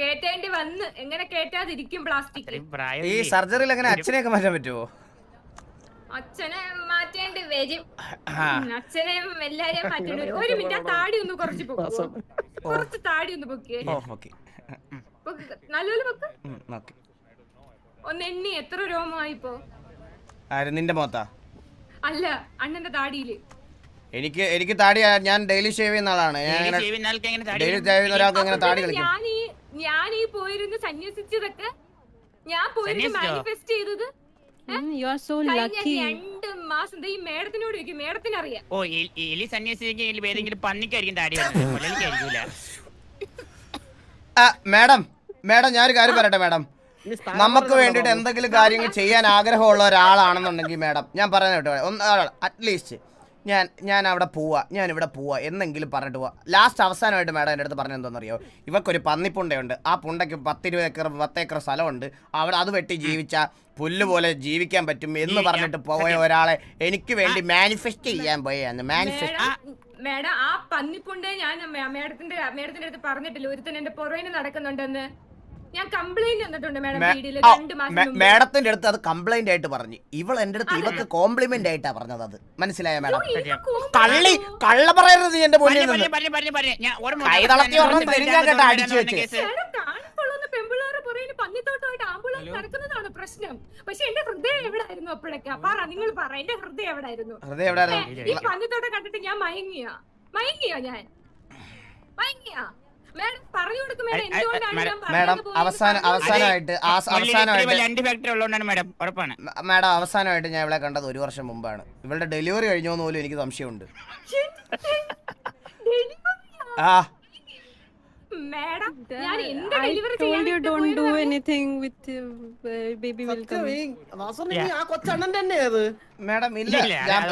കേറ്റേണ്ടി വന്ന് എങ്ങനെ കേറ്റാതിരിക്കും പ്ലാസ്റ്റിക്? ഈ സർജറിയിൽ എങ്ങനെ അച്ഛനെയൊക്കെ മാറ്റാൻ പറ്റുമോ? അച്ഛനെ മാറ്റേണ്ടി വരും. അച്ഛനെയും എല്ലാരെയും മാറ്റേണ്ടി വരും. ഒരു മിനിറ്റ്, താടി ഒന്ന് കുറച്ച് പൊക്കും. കുറച്ച് താടി ഒന്ന് പൊക്കിയേ. നല്ലപോലെ പൊക്ക്. ഒന്ന് എണ്ണി എത്ര രോമമായിപ്പോ? നിന്റെ മുഖത്താ? അല്ല, അണ്ണന്റെ താടിയില്. എനിക്ക് താടി, ഞാൻ ഡെയിലി ഷേവ് ചെയ്യുന്ന ആളാണ്. ഡെയിലി ഷേവ് ചെയ്യുന്ന ഒരാൾക്ക് എങ്ങനെ താടി കളിക്കും? ഞാൻ ഈ പോയിരുന്ന് സന്യസിച്ചതൊക്കെ ഞാൻ പോയിരുന്ന് മാനിഫെസ്റ്റ് ചെയ്തത് You are so lucky. 2 മാസം ഈ മേഡത്തിനോട് ചോദിക്കും, മേഡത്തിന് അറിയാം. ഓ എലി സന്യാസിക്ക് ഏതെങ്കിലും പന്നിക്കായിരിക്കും താടി. മാഡം ഞാനൊരു കാര്യം പറയട്ടെ മാഡം. നമുക്ക് വേണ്ടിയിട്ട് എന്തെങ്കിലും കാര്യങ്ങൾ ചെയ്യാൻ ആഗ്രഹമുള്ള ഒരാളാണെന്നുണ്ടെങ്കിൽ മാഡം ഞാൻ പറയുന്നത് കേട്ടോ, അറ്റ്ലീസ്റ്റ് ഞാൻ അവിടെ പോവാ, ഞാൻ ഇവിടെ പോവാ എന്നെങ്കിലും പറഞ്ഞിട്ട് പോവാ. ലാസ്റ്റ് അവസാനമായിട്ട് മാഡം എൻ്റെ അടുത്ത് പറഞ്ഞത് എന്താണെന്നറിയോ? ഇവക്കൊരു പന്നിപ്പുണ്ടയുണ്ട്, ആ പുണ്ടയ്ക്ക് 10-20 ഏക്കർ 10 ഏക്കർ സ്ഥലമുണ്ട്, അവിടെ അത് വെട്ടി ജീവിച്ച പുല്ല് പോലെ ജീവിക്കാൻ പറ്റും എന്ന് പറഞ്ഞിട്ട് പോയ ഒരാളെ എനിക്ക് വേണ്ടി മാനിഫെസ്റ്റ് ചെയ്യാൻ പോയാണ്. മേഡം, ആ പന്നിപ്പുണ്ട് ഞാൻ മേഡത്തിന്റെ അടുത്ത് പറഞ്ഞിട്ടില്ല. ഒരുത്തൻ എന്റെ പുറകിന് നടക്കുന്നുണ്ടെന്ന് ഞാൻ കംപ്ലൈന്റ് തന്നിട്ടുണ്ട് മേഡം. 2 മാസം മേഡത്തിന്റെ അടുത്ത് അത് കംപ്ലൈന്റ് ആയിട്ട് പറഞ്ഞു. ഇവൾ എന്റെ അടുത്ത് ഇവക്ക് കോംപ്ലിമെന്റ് ആയിട്ടാ പറഞ്ഞത്. അത് മനസ്സിലായ മേഡം? കള്ള പറയരുത് എന്റെ മുന്നിൽ നിന്ന്. കൈതളത്തി ഒരെണ്ണം തിരിഞ്ഞാ കേട്ടോ അടിച്ചു വെച്ച്. പെമ്പിള്ളേരുടെ പുറകിൽ പന്നിത്തോട്ടമായിട്ട് ആംബുലൻസ് നടക്കുന്നതാണ് പ്രശ്നം. പക്ഷെ എന്റെ ഹൃദയം എവിടായിരുന്നു അപ്പോഴൊക്കെ? പറ, നിങ്ങൾ പറ, എന്റെ ഹൃദയം എവിടായിരുന്നു? ഈ പന്നിത്തോട്ടം കണ്ടിട്ട് ഞാൻ മയങ്ങിയ ഞാൻ മയങ്ങിയ. മാഡം അവസാനമായിട്ട് ഞാൻ ഇവളെ കണ്ടത് 1 വർഷം മുമ്പാണ്. ഇവളുടെ ഡെലിവറി കഴിഞ്ഞോന്ന് പോലും എനിക്ക് സംശയമുണ്ട്. Madam, I told you don't do anything with baby will come. Madam ഇല്ല,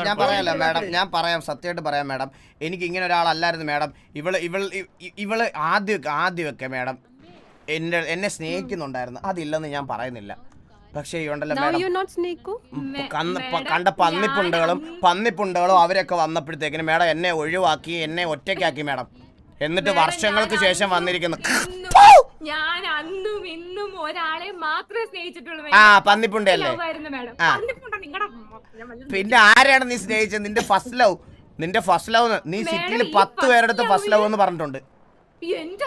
ഞാൻ പറയാലോ മാഡം, ഞാൻ പറയാം, സത്യമായിട്ട് പറയാം മാഡം. എനിക്ക് ഇങ്ങനെ ഒരാളല്ലായിരുന്നു മാഡം. ഇവള് ആദ്യമൊക്കെ മാഡം എന്നെ സ്നേഹിക്കുന്നുണ്ടായിരുന്നു. അതില്ലെന്ന് ഞാൻ പറയുന്നില്ല. പക്ഷേ ഈ ഉണ്ടല്ലോ മാഡം, കണ്ട പന്നിപ്പുണ്ടകളും അവരൊക്കെ വന്നപ്പോഴത്തേക്കിന് മാഡം എന്നെ ഒഴിവാക്കി, എന്നെ ഒറ്റയ്ക്കാക്കി മാഡം. എന്നിട്ട് വർഷങ്ങൾക്ക് ശേഷം വന്നിരിക്കുന്നു. ഞാൻ അന്നും ഇന്നും ഒരാളെ മാത്രമേ സ്നേഹിച്ചിട്ടുള്ളൂ. പന്നിപ്പുണ്ടല്ലേ? പിന്നെ ആരെയാണ് നീ സ്നേഹിച്ചത്? നിന്റെ ഫസ്റ്റ് ലവ് നീ സിറ്റിയിൽ 10 പേരെടുത്ത് ഫസ്റ്റ് ലവ് എന്ന് പറഞ്ഞിട്ടുണ്ട്. എന്റെ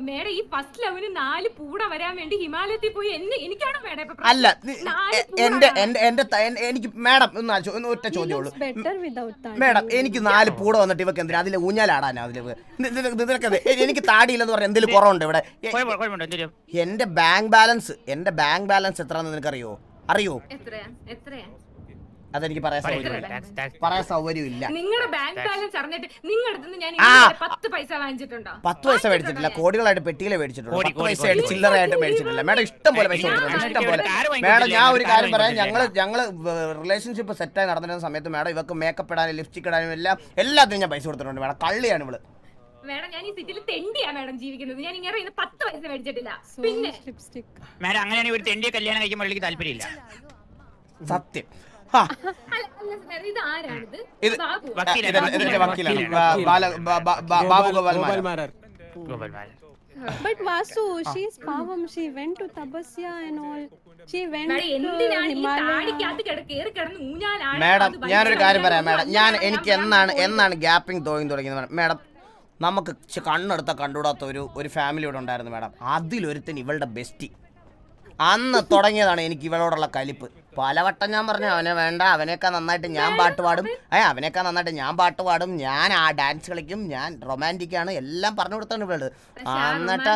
മേഡം, ഈ ഫസ്റ്റ് ലവിന് 4 പൂട വരാൻ വേണ്ടി ഹിമാലയത്തിൽ പോയി എനിക്കാണോ മേഡം? അല്ല, എനിക്ക് മാഡം ഒന്ന് ഒറ്റ ചോദ്യമുള്ളൂ മാഡം. എനിക്ക് 4 പൂട വന്നിട്ട് ഇവക്ക് എന്തിനാ അതിലെ ഊഞ്ഞാലാടാനാ? എനിക്ക് താടിയില്ലെന്ന് പറഞ്ഞാൽ എന്തെങ്കിലും കുറവുണ്ട് ഇവിടെ? എന്റെ ബാങ്ക് ബാലൻസ് എത്രയാണെന്ന് നിനക്കറിയോ? അറിയോ? അതെനിക്ക് പറയാൻ സൗകര്യമില്ല. നിങ്ങളുടെ ബാങ്ക് ബാലൻസ് അറിഞ്ഞിട്ട് നിങ്ങളുടെ ഞാൻ 10 പൈസ വാങ്ങിച്ചിട്ടുണ്ടോ? 10 പൈസ മേടിച്ചിട്ടില്ല, കോടികളായിട്ട് പെട്ടിയിലെ മേടിച്ചിട്ടുണ്ട്. 10 പൈസയായിട്ട് ചില്ലറയായിട്ട് മേടിച്ചിട്ടില്ല മാഡം. ഇഷ്ടം പോലെ പൈസ കൊടുത്തിട്ടുണ്ട്, ഇഷ്ടം പോലെ. മാഡം ഞാൻ ഒരു കാര്യം പറയാം, ഞങ്ങള് റിലേഷൻഷിപ്പ് സെറ്റായി നടന്നിരുന്ന സമയത്ത് മാഡം ഇവക്ക് മേക്കപ്പ് ഇടാനും ലിപ്സ്റ്റിക് ഇടാനും എല്ലാത്തിനും ഞാൻ പൈസ കൊടുത്തിട്ടുണ്ട് മാഡം. കള്ളിയാണ് ഇവള്. മേഡം, ഞാൻ ഈ സിറ്റിയിൽ തെണ്ടിയാ മേഡം ജീവിക്കുന്നത്. ഞാൻ ഇങ്ങനെ 10 പൈസ മേടിച്ചിട്ടില്ല. പിന്നെ മാഡം അങ്ങനെയാണെങ്കിൽ ഒരു തെണ്ടിയെ കല്യാണം കഴിക്കുമ്പോൾ എനിക്ക് താല്പര്യമില്ല. സത്യം. But Vasu, she's pavam. She went to Tapasya and all. She went to Himalaya. Madam ഞാനൊരു കാര്യം പറയാം മാഡം. എനിക്ക് എന്നാണ് ഗ്യാപ്പിംഗ് തുടങ്ങിയത് മാഡം? നമുക്ക് കണ്ണെടുത്ത കണ്ടുകൂടാത്ത ഒരു ഫാമിലി ഇവിടെ ഉണ്ടായിരുന്നു മാഡം. അതിലൊരുത്തൻ ഇവളുടെ ബെസ്റ്റി. അന്ന് തുടങ്ങിയതാണ് എനിക്ക് ഇവളോടുള്ള കലിപ്പ്. പലവട്ടം ഞാൻ പറഞ്ഞു അവനെ വേണ്ട, അവനേക്കാൾ നന്നായിട്ട് ഞാൻ പാട്ട് പാടും, ഞാൻ ആ ഡാൻസ് കളിക്കും, ഞാൻ റൊമാൻറ്റിക് ആണ്, എല്ലാം പറഞ്ഞു കൊടുത്താണ് ഇവള്. എന്നിട്ട്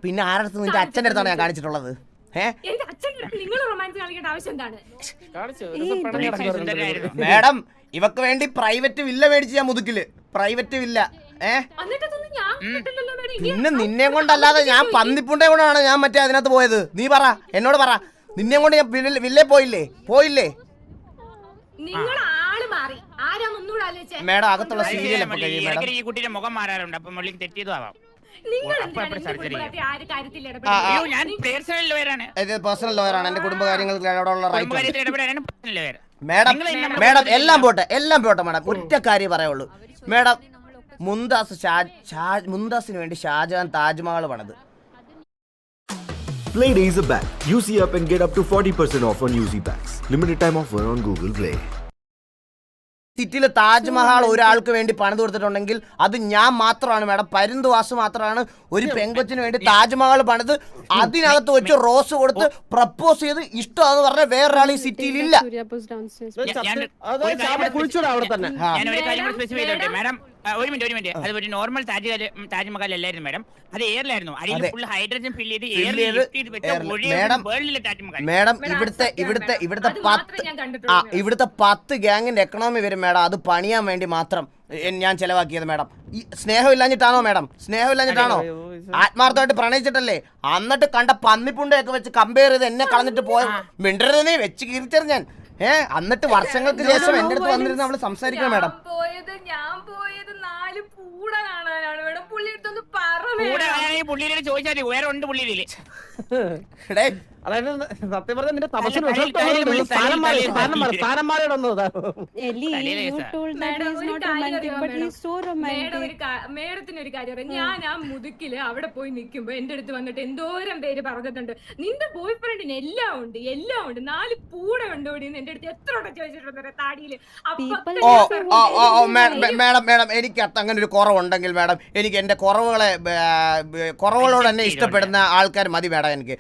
പിന്നെ ആരടുത്ത്? നിന്റെ അച്ഛൻ്റെ അടുത്താണ് ഞാൻ കാണിച്ചിട്ടുള്ളത്. മാഡം ഇവക്ക് വേണ്ടി പ്രൈവറ്റ് വില്ല മേടിച്ച് ഞാൻ മുതുക്കില്. Private villa. പിന്നെ നിന്നെ കൊണ്ടല്ലാതെ ഞാൻ പന്നിപ്പുണ്ടെ കൊണ്ടാണ് ഞാൻ മറ്റേ അതിനകത്ത് പോയത്. നീ പറ, എന്നോട് പറ. നിന്നെ കൊണ്ട് ഞാൻ വില്ലേ പോയില്ലേ? മാറി. മേഡം അകത്തുള്ള സീരിയൽ ഈ കുട്ടിയുടെ മുഖം മാറാറുണ്ട്. അപ്പൊ തെറ്റിയതും ആവാം. നിങ്ങൾ അപ്പൊ എന്തിനാണ് എന്റെ കുടുംബത്തെ ആര് കാര്യത്തിൽ അയ്യോ, ഞാൻ പേഴ്സണൽ ലോയറാണ്. ഇത് പേഴ്സണൽ ലോയറാണ്. എന്റെ കുടുംബകാര്യങ്ങൾക്ക് ഇടപെടാനുള്ള റൈറ്റ്. കുടുംബകാര്യത്തിൽ ഇടപെടാനാണ് പേഴ്സണൽ ലോയർ. മേഡം മേഡം എല്ലാം പോട്ടെ മേഡം. ഒറ്റ കാര്യം പറയുള്ളൂ മേഡം. മുംതാസിന് വേണ്ടി ഷാജഹാൻ താജ്മഹൽ പണിത്. Play Days are back. UC up and get up to 40% off on UC packs. Limited time offer on Google Play. സിറ്റിയിൽ താജ്മഹൽ ഒരാൾക്ക് വേണ്ടി പണിത് കൊടുത്തിട്ടുണ്ടെങ്കിൽ അത് ഞാൻ മാത്രമാണ് മേഡം. പരുന്തുവാസ് മാത്രമാണ് ഒരു പെങ്കൊച്ചിന് വേണ്ടി താജ്മഹൽ പണിത് അതിനകത്ത് വെച്ച് റോസ് കൊടുത്ത് പ്രപ്പോസ് ചെയ്ത് ഇഷ്ടമാണെന്ന് പറഞ്ഞ വേറൊരാൾ ഈ സിറ്റിയിൽ ഇല്ല. കുളിച്ചൂടാ അവിടെ തന്നെ. ഞാൻ ഒരു കാര്യം കൂടി സ്പെസിഫൈ ചെയ്തോട്ടെ മാഡം. ഒരു മിനിറ്റ്. അത് ഒരു നോർമൽ താജ്മഹൽ അല്ലായിരുന്നു മാഡം. അത് എയറിലായിരുന്നു. അതിൽ ഫുൾ ഹൈഡ്രജൻ ഫില്ല് ചെയ്ത് മേഡം ഇവിടുത്തെ 10 ഗ്യാങ്ങിന്റെ എക്കണോമി വരും മേഡം. അത് പണിയാൻ വേണ്ടി മാത്രം ഞാൻ ചെലവാക്കിയത് മേഡം. ഈ സ്നേഹമില്ലാഞ്ഞിട്ടാണോ മേഡം? സ്നേഹമില്ലാഞ്ഞിട്ടാണോ? ആത്മാർത്ഥമായിട്ട് പ്രണയിച്ചിട്ടല്ലേ? എന്നിട്ട് കണ്ട പന്നിപ്പുണ്ടൊക്കെ വെച്ച് കമ്പയർ ചെയ്ത് എന്നെ കളഞ്ഞിട്ട് പോയ മിണ്ടരുതേ വെച്ച് കീറിച്ചെറിഞ്ഞ ഞാൻ. എന്നിട്ട് വർഷങ്ങൾക്ക് ശേഷം എന്റെ അടുത്ത് വന്നിരുന്ന് അവള് സംസാരിക്കണം മേഡം. ഞാൻ പോയത് 4 പൂട കാണാനാണ് മേഡം. പുള്ളിയെടുത്തൊന്ന് പറ. ചോദിച്ചാൽ വേറെ ഉണ്ട് പുള്ളിയില്. അതായത് സത്യം പറഞ്ഞ നിന്റെ തപസ്സിന് റിസൾട്ട് സ്ഥാനം മാറിയുടെ മേഡത്തിന് ഒരു കാര്യം അറിയാം. ഞാൻ ആ മുതുക്കില് അവിടെ പോയി നിൽക്കുമ്പോ എന്റെ അടുത്ത് വന്നിട്ട് എന്തോരം പേര് പറഞ്ഞിട്ടുണ്ട്, നിന്റെ ബോയ് ഫ്രണ്ടിന് എല്ലാം ഉണ്ട് 4 പൂട ഉണ്ട് ഇവിടെ എന്റെ അടുത്ത് എത്ര ചോദിച്ചിട്ടുണ്ട് താടിയില്. മേഡം എനിക്ക് അങ്ങനെ ഒരു കുറവുണ്ടെങ്കിൽ മേഡം എനിക്ക് എന്റെ കുറവുകളോട് എന്നെ ഇഷ്ടപ്പെടുന്ന ആൾക്കാർ മതി മേഡം. എനിക്ക്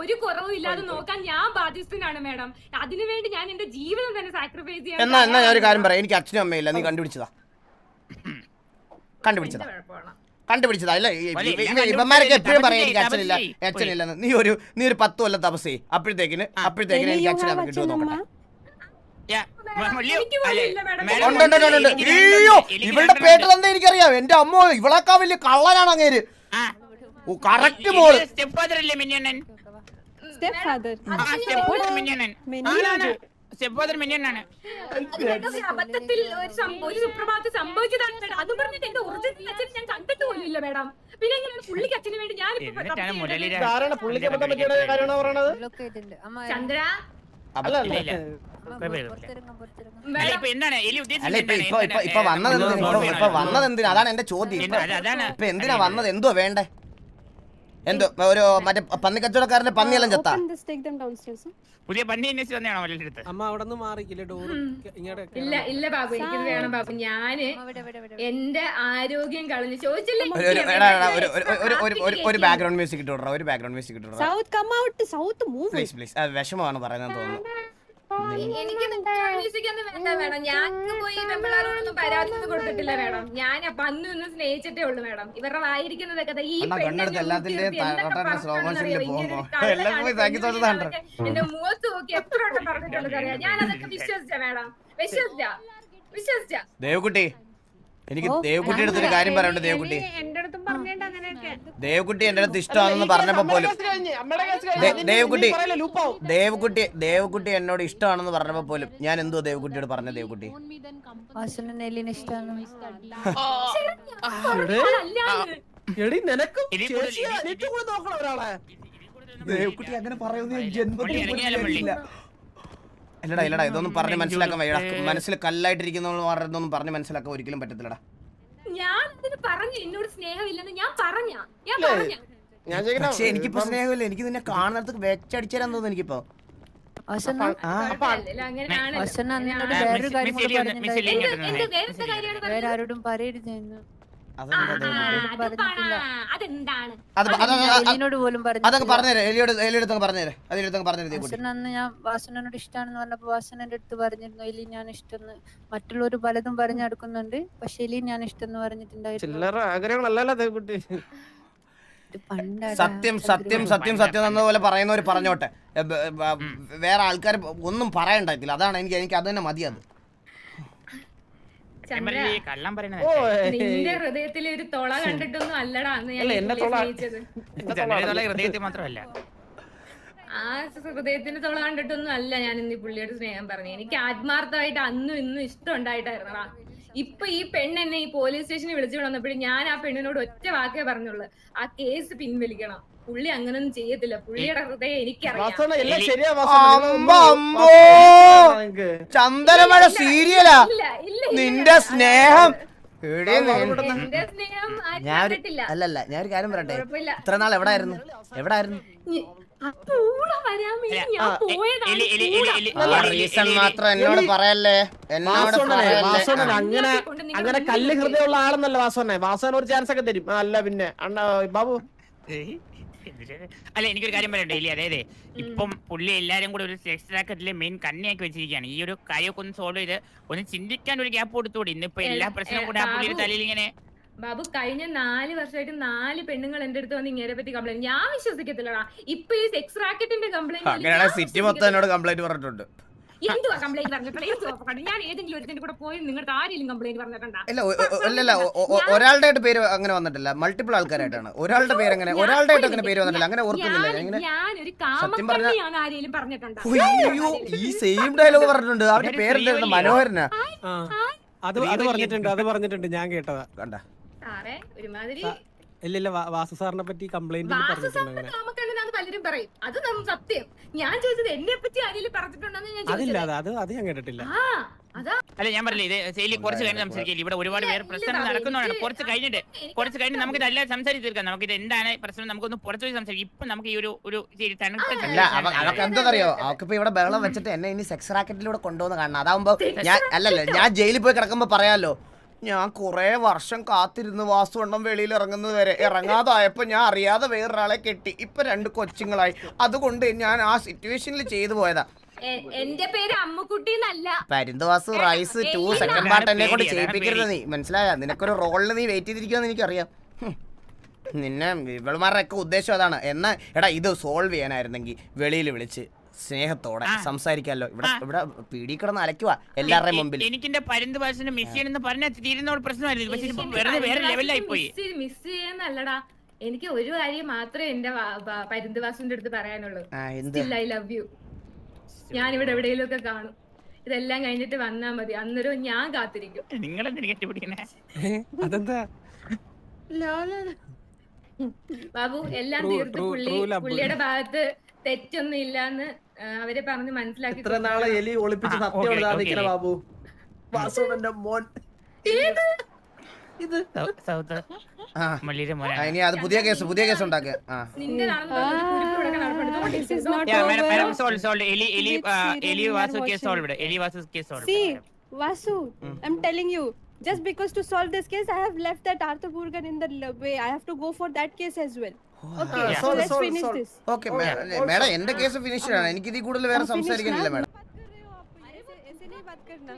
ഒരു കുറവും ഇല്ലാതെ നോക്കാൻ ഞാൻ ബാധ്യസ്ഥനാണ് മേഡം. അതിനുവേണ്ടി ഞാൻ എന്റെ ജീവിതം തന്നെ സാക്രിഫൈസ് ചെയ്യാൻ. എന്നാ ഞാൻ ഒരു കാര്യം പറയാം. എനിക്ക് അച്ഛനും അമ്മയില്ല. നീ കണ്ടുപിടിച്ചതാ അല്ലേ? ഇവന്മാരൊക്കെ എപ്പോഴും പറയാം എനിക്ക് അച്ഛനില്ലെന്ന്. നീ ഒരു 10 കൊല്ലം തപസ് ചെയ്യ്. അപ്പോഴത്തേക്കിന് എനിക്ക് അച്ഛനമ്മ കിട്ടുമോ നോക്കട്ടെ. ഇവളുടെ പേട്ട് തന്നെ എനിക്കറിയാം. എന്റെ അമ്മ ഇവളേക്കാ വലിയ കള്ളനാണ് അങ്ങേര്. കറക്റ്റ് മോള്. അബദ്ധത്തിൽ ഒരു സുപ്രഭാതത്തിൽ സംഭവിച്ചതാണ് മേഡം. അത് പറഞ്ഞിട്ട് എന്റെ ഒറിജിനൽ അച്ഛൻ ഞാൻ കണ്ടിട്ട് പോലും ഇല്ല മേഡം. പിന്നെ എങ്ങനെയാണ് പുള്ളിക്ക് അച്ഛന് വേണ്ടി ഞാൻ ചന്ദ്ര ഇപ്പൊ വന്നതെന്തിനാ? അതാണ് എന്റെ ചോദ്യം. ഇപ്പൊ എന്തിനാ വന്നത്? എന്തോ വേണ്ടേ? എന്തോ ഒരു മറ്റേ പന്നിക്കച്ചവടക്കാരന്റെ പന്നിയെല്ലാം ചത്താ? പുതിയ പന്നി അമ്മ അവിടെ മാറിക്കില്ല. ഇല്ല ബാബു, എനിക്കിത് വേണം ബാബു. ഞാന് എന്റെ ആരോഗ്യം കളഞ്ഞു ചോദിച്ചില്ലേ. ഒരു ബാക്ക്ഗ്രൗണ്ട് മ്യൂസിക് ഇട്ടോടാ. പ്ലീസ് വിഷമമാണ് പറയുന്നത് തോന്നുന്നു. എനിക്ക് മ്യൂസിക് ഒന്നും വേണ്ട മേഡം. ഞാൻ പോയി പെമ്പിളാരോടൊന്നും പരാതി ഒന്നും കൊടുത്തിട്ടില്ല മേഡം. ഞാൻ അന്ന് ഒന്ന് സ്നേഹിച്ചിട്ടേ ഉള്ളൂ മേഡം. ഇവരുടെ വായിരിക്കുന്നതൊക്കെ എന്റെ മുഖത്ത് നോക്കി എത്ര വട്ടം പറഞ്ഞിട്ടുള്ളത് അറിയാം. ഞാൻ അതൊക്കെ വിശ്വസിച്ച മേഡം. വിശ്വസിച്ച ദേവകുട്ടി, എനിക്ക് ദേവകുട്ടിയുടെ അടുത്തൊരു കാര്യം പറയാനുണ്ട്. ദേവകുട്ടി എന്റെ അടുത്ത് ഇഷ്ടമാണെന്ന് പറഞ്ഞപ്പോ പോലും ദേവകുട്ടി എന്നോട് ഇഷ്ടമാണെന്ന് പറഞ്ഞപ്പോ പോലും ഞാൻ എന്തോ ദേവകുട്ടിയോട് പറഞ്ഞ. ദേവകുട്ടി ദേവകുട്ടി അങ്ങനെ പറയുന്ന ജന്മത്തിൽ അല്ലടാ. ഇതൊന്നും പറഞ്ഞ് മനസ്സിലാക്കാൻ വയ്യടാ. മനസ്സിൽ കല്ലായിട്ടിരിക്കുന്നൊന്നും പറഞ്ഞ് മനസ്സിലാക്കാൻ ഒരിക്കലും പറ്റത്തില്ലടാ. ഞാൻ പറഞ്ഞു എന്നോട് സ്നേഹമില്ലെന്ന് ഞാൻ പറഞ്ഞ. പക്ഷെ എനിക്കിപ്പോ സ്നേഹമില്ല. എനിക്ക് നിന്നെ കാണുന്നിടത്ത് വെച്ചടിച്ചേരാൻ തോന്നുന്നു. എനിക്കിപ്പോ വേറെ ആരോടും പറയരുതെന്ന് അതൊക്കെ പറഞ്ഞേരെ. എലിയോട് പറഞ്ഞേരെ. അന്ന് ഞാൻ വാസനോട് ഇഷ്ടമാണെന്ന് പറഞ്ഞപ്പോ വാസന എന്റെ അടുത്ത് പറഞ്ഞിരുന്നു എലി ഞാൻ ഇഷ്ടം. മറ്റുള്ളവർ പലതും പറഞ്ഞെടുക്കുന്നുണ്ട്, പക്ഷെ എലി ഞാൻ ഇഷ്ടം എന്ന് പറഞ്ഞിട്ടുണ്ടായിരുന്നു. സത്യം എന്നതുപോലെ പറയുന്നവര് പറഞ്ഞോട്ടെ. വേറെ ആൾക്കാർ ഒന്നും പറയണ്ടായിട്ടില്ല. അതാണ് എനിക്ക് അത് തന്നെ മതി. അത് നിന്റെ ഹൃദയത്തിലെ ഒരു തുള കണ്ടിട്ടൊന്നും അല്ലടാ ഹൃദയത്തിൽ മാത്രമല്ല, ആ ഹൃദയത്തിന്റെ തുള കണ്ടിട്ടൊന്നും അല്ല ഞാൻ ഇന്ന് പുള്ളിയോട് സ്നേഹം പറഞ്ഞു. എനിക്ക് ആത്മാർത്ഥമായിട്ട് അന്നും ഇന്നും ഇഷ്ടം ഉണ്ടായിട്ടായിരുന്നടാ. ഇപ്പൊ ഈ പെണ്ണെന്നെ ഈ പോലീസ് സ്റ്റേഷനിൽ വിളിച്ചു വന്നപ്പോഴും ഞാൻ ആ പെണ്ണിനോട് ഒറ്റ വാക്കേ പറഞ്ഞുള്ളൂ, ആ കേസ് പിൻവലിക്കണം. പുള്ളി അങ്ങനൊന്നും ചെയ്യത്തില്ല. പുള്ളിയുടെ ഹൃദയം എനിക്കറിയാം. ചന്ദനമഴ സീരിയലാ നിന്റെ സ്നേഹം. അല്ലല്ല ഞാൻ ഒരു കാര്യം പറയട്ടെ, ഇത്ര നാൾ എവിടായിരുന്നു? റീസൺ മാത്രം എന്നോട് പറയല്ലേ. അങ്ങനെ കല്ല് ഹൃദയമുള്ള ആളെന്നല്ല വാസവനെ. വാസവൻ ഒരു ചാൻസ് ഒക്കെ തരും. അല്ല പിന്നെ ബാബു അല്ല എനിക്കൊരു കാര്യം പറയട്ടെ ഇല്ലേ, അതായത് ഇപ്പം പുള്ളി എല്ലാരും കൂടെ ഒരു സെക്സ് റാക്കറ്റിലെ മെയിൻ കണ്ണിയാക്കി വെച്ചിരിക്കുകയാണ്. ഈ ഒരു കാര്യമൊക്കെ ഒന്ന് സോൾവ് ചെയ്ത് ഒന്ന് ചിന്തിക്കാൻ ഒരു ഗ്യാപ്പ് കൊടുത്തുകൂടി. ഇന്നിപ്പോ എല്ലാ പ്രശ്നവും കൂടെ ആ പുള്ളിയുടെ തലയിൽ ഇങ്ങനെ. ബാബു കഴിഞ്ഞ 4 വർഷമായിട്ട് 4 പെണ്ണുങ്ങൾ എന്റെ അടുത്ത് വന്ന് ഇങ്ങനെ പറ്റി കംപ്ലൈന്റ്. ഞാൻ വിശ്വസിക്കത്തില്ലടാ. ഇപ്പൊ ഈ സെക്സ് റാക്കറ്റിന്റെ കംപ്ലൈന്റ് സിറ്റി മൊത്തം എന്നോട് കംപ്ലൈന്റ് പറഞ്ഞിട്ടുണ്ട്. എന്തുവാ കംപ്ലൈന്റ് പറഞ്ഞിട്ടുള്ള? ഞാൻ ഏതെങ്കിലും ഒരുത്തിന്റെ കൂടെ പോയി നിങ്ങളുടെ ആരെങ്കിലും കംപ്ലൈന്റ് പറഞ്ഞിട്ടുണ്ടോ? ഇല്ല ഒരാളുടെ പേര് അങ്ങനെ വന്നിട്ടില്ല, മൾട്ടിപ്പിൾ ആൾക്കാരായിട്ടാണ്. ഒരാളുടെ പേര് അങ്ങനെ ഒരാളുടെ ആയിട്ട് അങ്ങനെ പേര് വന്നിട്ടില്ല. അങ്ങനെ ഓർക്കുന്നില്ല. ഞാനൊരു കാമക്കണ്ണിയാണ് ആരെങ്കിലും പറഞ്ഞിട്ടുണ്ടോ? അയ്യോ ഈ സെയിം ഡയലോഗ് പറഞ്ഞിട്ടുണ്ട്. അവരുടെ പേരെന്തായിരുന്നു? മനോഹരനാ. അത് പറഞ്ഞിട്ടുണ്ട് ഞാൻ കേട്ടതാ. കണ്ട ഒരുമാതിരി ഇല്ല വാസു സാറിനെ പറ്റി കംപ്ലൈന്റ് കാമക്കണ്ണിനാന്ന് പലരും പറയും. അത് സത്യം. ഞാൻ ചോദിച്ചത് എന്നെ പറ്റി ആരെങ്കിലും പറഞ്ഞിട്ടുണ്ടോന്ന് ഞാൻ ചോദിച്ചത്. അത് ഞാൻ കേട്ടിട്ടില്ല. അല്ല ഞാൻ പറഞ്ഞില്ല, ഇത് ശൈലി കുറച്ച് കഴിഞ്ഞ് സംസാരിക്കില്ല. ഇവിടെ ഒരുപാട് പേര് പ്രശ്നം നടക്കുന്നതാണ്. കുറച്ച് കഴിഞ്ഞ് നമുക്ക് ഇതെല്ലാം സംസാരിച്ച് തീർക്കാം. നമുക്ക് ഇത് എന്താണ് പ്രശ്നം നമുക്കൊന്ന് പുറത്തു പോയി സംസാരിക്കും. ഇപ്പൊ നമുക്ക് ഈ ഒരു അവർക്ക് എന്തറിയോ, അവക്കിപ്പോ ഇവിടെ ബഹളം വെച്ചിട്ട് എന്നെ ഇനി സെക്സ് റാക്കറ്റിലൂടെ കൊണ്ടുവന്ന് കാണണം. അതാവുമ്പോ ഞാൻ ജയിലിൽ പോയി കിടക്കുമ്പോ പറയാലോ, ഞാൻ കുറെ വർഷം കാത്തിരുന്ന് വാസുവണ്ണം വെളിയിൽ ഇറങ്ങുന്നത് വരെ. ഇറങ്ങാതായപ്പോ ഞാൻ അറിയാതെ വേറൊരാളെ കെട്ടി. ഇപ്പൊ 2 കൊച്ചുങ്ങളായി. അതുകൊണ്ട് ഞാൻ ആ സിറ്റുവേഷനിൽ ചെയ്തു പോയതാ. എന്റെ പേര് അമ്മുക്കുട്ടി എന്നല്ല. പരിന്തവാസു റൈസ് 2 സെക്കൻഡ് പാർട്ട് എന്നെ കൊണ്ട് ചെയ്യിപ്പിക്കരുത്. നീ മനസ്സിലായ? നിനക്കൊരു റോളിൽ നീ വെയിറ്റ് ചെയ്തിരിക്കുമെന്ന് എനിക്കറിയാം. നിന്നെ ഇവളുമാരുടെ ഒക്കെ ഉദ്ദേശം അതാണ്. എന്നാ എടാ ഇത് സോൾവ് ചെയ്യാനായിരുന്നെങ്കിൽ വെളിയിൽ വിളിച്ച് സ്നേഹത്തോടെ സംസാരിക്കാമല്ലോ. ഇവിടെ പീടി കിടന്ന് അലക്കുക എല്ലാവരുടെയും മുമ്പിൽ. എനിക്കെന്റെ പരിന്തവാസിനെ മിസ് ചെയ്യണമെന്ന് പറഞ്ഞാൽ തീരുന്ന ഒരു പ്രശ്നമായിരുന്നു. പക്ഷേ ഇപ്പൊ വേറെ ലെവലായി പോയി. മിസ് ചെയ്യുന്നല്ലടാ, എനിക്ക് ഒരു കാര്യം മാത്രമേ എന്റെ പരിന്തവാസിന്റെ അടുത്ത് പറയാനുള്ളൂ. I love you. ഞാൻ ഇവിടെ എവിടെയെങ്കിലും ഒക്കെ കാണും. ഇതെല്ലാം കഴിഞ്ഞിട്ട് വന്നാ മതി. അന്നേരം ഞാൻ കാത്തിരിക്കും. ബാബു എല്ലാം തീർത്ത് പുള്ളിയുടെ ഭാഗത്ത് തെറ്റൊന്നും ഇല്ലാന്ന് അവരെ പറഞ്ഞ് മനസ്സിലാക്കി. ഇത്ര നാളെ എലി ഒളിപ്പിച്ച് സത്യം ബാബു. വാസുവിന്റെ മോൻ ഇത് ഇനി അത് പുതിയ കേസ് ഉണ്ടാക്കുക. Vasu, I'm telling you, just because to solve this case, I have left that Arthur Burgan in the way. I have to go for that case as well. Okay, so let's finish this. Okay, madam, എന്റെ case finished ആണ്. എനിക്ക് ഇതിൽ കൂടുതൽ വേറെ സംസാരിക്കാനില്ല madam. ऐसे नहीं बात करना.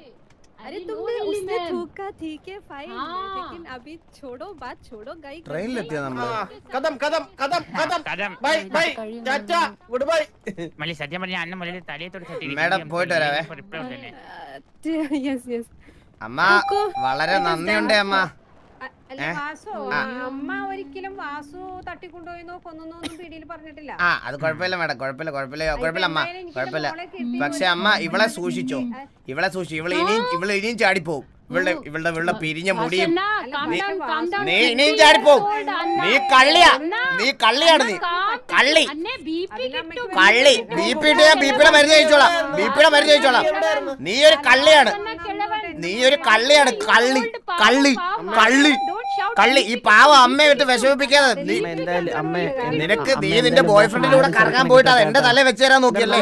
अरे तुमने उसने थूका ठीक है फाइन, लेकिन अभी बात छोड़ो गाइस. ट्रेन लेते हैं हम. Kadam by Tata good bye. മല്ലി സത്യം പറഞ്ഞ അന്ന മല്ലി തലയത്തോട് തട്ടി. മാഡം പോയിട്ട് വരാവേ. യെസ് അമ്മ വളരെ നന്ദിയുണ്ട് അമ്മ. അമ്മ ഒരിക്കലും വാസു തട്ടിക്കൊണ്ടുപോയിന്നോ കൊന്നൊന്നും പീടിയിൽ പറഞ്ഞിട്ടില്ല. അത് കുഴപ്പമില്ല മാഡം, കുഴപ്പമില്ല അമ്മ, കുഴപ്പമില്ല. പക്ഷെ അമ്മ ഇവളെ സൂക്ഷിച്ചോ, ഇവള് ഇനിയും ചാടിപ്പോവും. ഇവളുടെ പിരിഞ്ഞ മുടിയും നീ ഇനിയും ചാടിപ്പോവും. നീ കള്ളിയാണ് നീ കള്ളി. ബിപിയുടെ മരുന്ന് കഴിച്ചോളാം. നീ ഒരു കള്ളിയാണ് കള്ളി. ഈ പാവ അമ്മയെ വിട്ട് വിഷമിപ്പിക്കാതെ നിനക്ക് നീ നിന്റെ ബോയ്ഫ്രണ്ടിന്റെ കൂടെ കറങ്ങാൻ പോയിട്ട് അത് എന്റെ തല വെച്ച് തരാൻ നോക്കിയല്ലേ.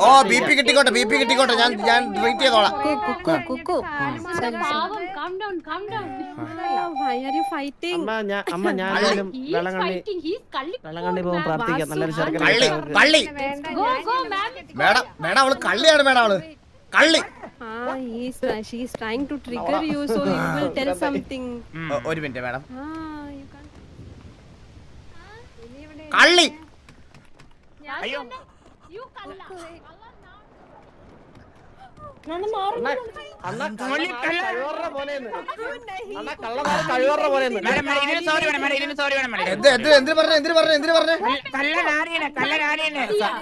ഓ ബിപി കിട്ടിക്കോട്ടെ, ഞാൻ വെയിറ്റ് ചെയ്തോളാം. മേഡം അവള് കള്ളിയാണ്. അവള് കള്ളി. She's trying to trigger you, so you will tell something. ഒരു മിനിറ്റ് മേഡം. കള്ളി.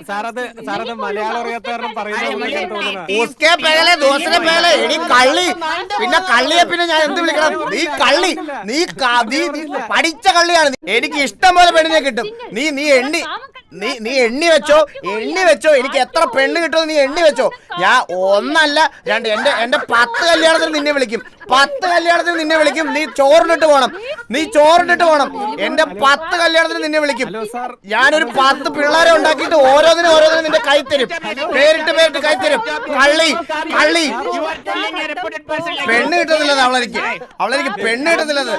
സാറത് മലയാളം അറിയാത്ത കാരണം കള്ളി പിന്നെ കള്ളിയെ പിന്നെ ഞാൻ എന്ത് വിളിക്കണം? നീ കള്ളി, നീ പഠിച്ച കള്ളിയാണ്. എനിക്ക് ഇഷ്ടം പോലെ പെണ്ണിനെ കിട്ടും. നീ എണ്ണി വെച്ചോ. എനിക്ക് എത്ര പെണ്ണ് കിട്ടുമെന്ന് നീ എണ്ണി വെച്ചോ. ഞാൻ ഒന്നല്ല രണ്ട്, എന്റെ 10 കല്യാണത്തിന് നിന്നെ വിളിക്കും. 10 കല്യാണത്തിന് നിന്നെ വിളിക്കും. നീ ചോറിനിട്ട് പോണം. എന്റെ 10 കല്യാണത്തിന് നിന്നെ വിളിക്കും. ഞാനൊരു 10 പിള്ളേരെ ഉണ്ടാക്കിയിട്ട് ഓരോന്നിനും നിന്റെ കൈ തരും. പേരിട്ട് കൈ തരും. കള്ളി പെണ്ണ് കിട്ടുന്നില്ലത് അവളെനിക്ക് പെണ്ണ് കിട്ടുന്നില്ലത്.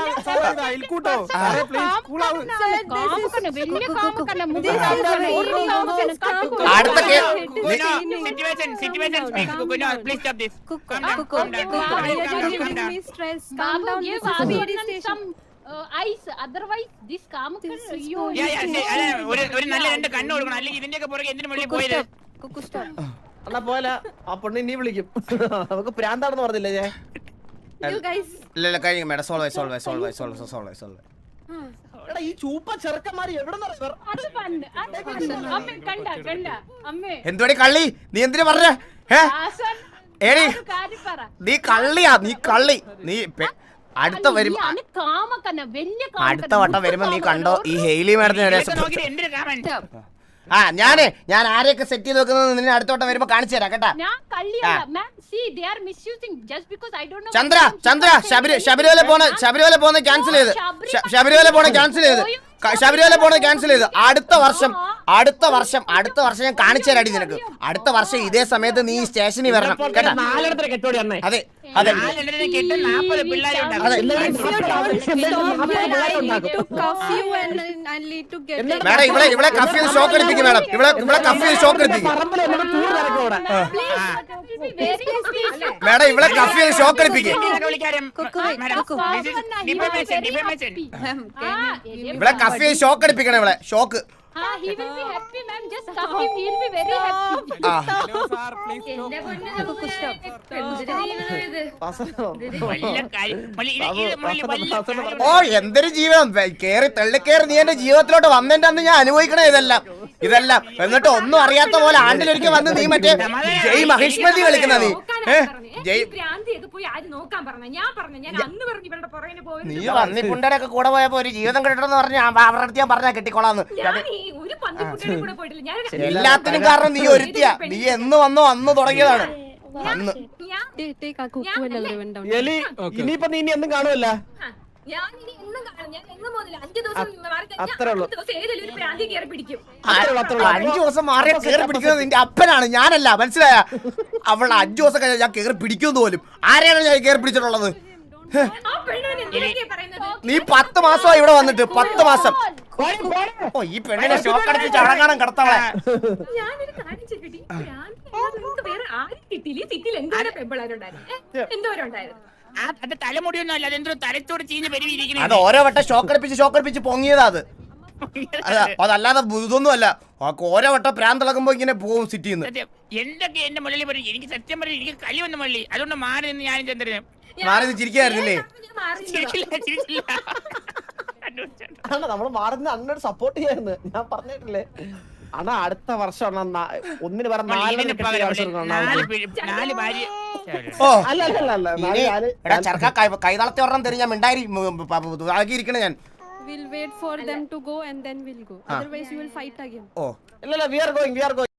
അടുത്ത ഒരു നല്ല 2 കണ്ണ് കൊടുക്കണം, അല്ലെങ്കിൽ ഇതിന്റെയൊക്കെ പുറകെ എന്തിനു മുകളിൽ പോയത്? എന്നാ പോലെ ആ പെണ്ണ് നീ വിളിക്കും. നമുക്ക് പ്രാന്താണെന്ന് പറഞ്ഞില്ലേ ഞാൻ? ഇല്ല കഴിഞ്ഞു മേഡം. സോൾവ്. ഈ ചൂപ്പ ചെറുക്കന്മാര് എവിടെ എന്തുവാടി കള്ളി? നീ എന്തിനു പറഞ്ഞ? നീ കള്ളിയാ, നീ കള്ളി. നീ അടുത്ത വട്ടം വരുമ്പോ നീ കണ്ടോ ഈ ഹെയ്ലി മാഡത്തിന് ഞാൻ ആരെയൊക്കെ സെറ്റ് ചെയ്ത് വെക്കുന്നത് നിന്നെ അടുത്ത വട്ടം വരുമ്പോ കാണിച്ചു തരാം കേട്ടാ. ചന്ദ്ര ശബരിമല പോണ ക്യാൻസൽ ചെയ്ത് അടുത്ത വർഷം ഞാൻ കാണിച്ചു തരാടി നിനക്ക്. അടുത്ത വർഷം ഇതേ സമയത്ത് നീ സ്റ്റേഷനിൽ വരണം കേട്ടാ. അതെ മേഡം ഇവിടെ കഫ്യൂ ഷോക്ക് അടിപ്പിക്കും. മേഡം ഇവിടെ കഫ്യൂ ഷോക്ക് അടിപ്പിക്കും. മേഡം ഇവിടെ കഫ്യൂ ഷോക്ക് അടിപ്പിക്കും. ഇവിടെ കഫ്യൂ ഷോക്ക് അടിപ്പിക്കണം. ഇവിടെ shock. He will be happy, ma'am. Just cuff him. He will be very happy. Hello, sir. Please stop. ഓ എന്തൊരു ജീവിതം. തള്ളിക്കേറി നീ എന്റെ ജീവിതത്തിലോട്ട് വന്നതിന്റെ അന്ന് ഞാൻ അനുഭവിക്കണേ ഇതെല്ലാം. എന്നിട്ട് ഒന്നും അറിയാത്ത പോലെ ആണ്ടിലൊരിക്കൽ വന്ന് നീ മറ്റേ ജയ് മഹിഷ്മതി കളിക്കുന്ന നീ നീ വന്നിപ്പുണ്ടൊക്കെ കൂടെ പോയപ്പോ ഒരു ജീവിതം കിട്ടണമെന്ന് പറഞ്ഞ അവരുടെ ഞാൻ പറഞ്ഞാ കെട്ടിക്കോളാന്ന്. എല്ലാത്തിനും കാരണം നീ ഒരുത്തിയാ. നീ എന്ന് വന്നോ അന്ന് തുടങ്ങിയതാണ്. ഇനിയിപ്പോ നീ എന്നും കാണുമല്ല. അത്രേ ഉള്ളൂ. 5 ദിവസം മാറിയ കേറി പിടിക്കുന്നത് നിന്റെ അപ്പനാണ്, ഞാനല്ല. മനസ്സിലായ? അവളുടെ 5 ദിവസം കഴിഞ്ഞാൽ ഞാൻ കേറി പിടിക്കുന്നു പോലും. ആരെയാണ് ഞാൻ കേറി പിടിച്ചിട്ടുള്ളത്? നീ 10 മാസമായി ഇവിടെ വന്നിട്ട്. 10 മാസം. ഓ ഈ പെണ്ണിനെ ഷോക്ക് അടിപ്പിച്ച് അടങ്ങാണം കടത്തവളെ. അത് ഓരോ വട്ടം ഷോക്ക് അടിപ്പിച്ച് പൊങ്ങിയതാ അത്. അതല്ലാതെ ഇതൊന്നും അല്ല. ഓരോ വട്ടം പ്രാന്തിളകുമ്പോ ഇങ്ങനെ പോകും സിറ്റിന്ന്. എന്തൊക്കെ എന്റെ മുള്ളിൽ പറയും. എനിക്ക് സത്യം പറയും, എനിക്ക് കളി വന്ന മള്ളി. അതുകൊണ്ട് മാറി നിന്ന് ഞാനും ചന്ദ്രനും മാറി ചിരിക്കായിരുന്നില്ലേ? നമ്മള് മാറുന്ന അന്നോട് സപ്പോർട്ട് ചെയ്യാന്ന് ഞാൻ പറഞ്ഞിട്ടില്ലേ? അണ്ണാ അടുത്ത വർഷം ഒന്നിന് പറ കൈതളത്തെ ഒരെണ്ണം തരും ഞാൻ. മിണ്ടായി ആക്കിയിരിക്കണേ ഞാൻ. We'll wait for them to go and then we'll go. Otherwise you will fight again. Oh. We are going.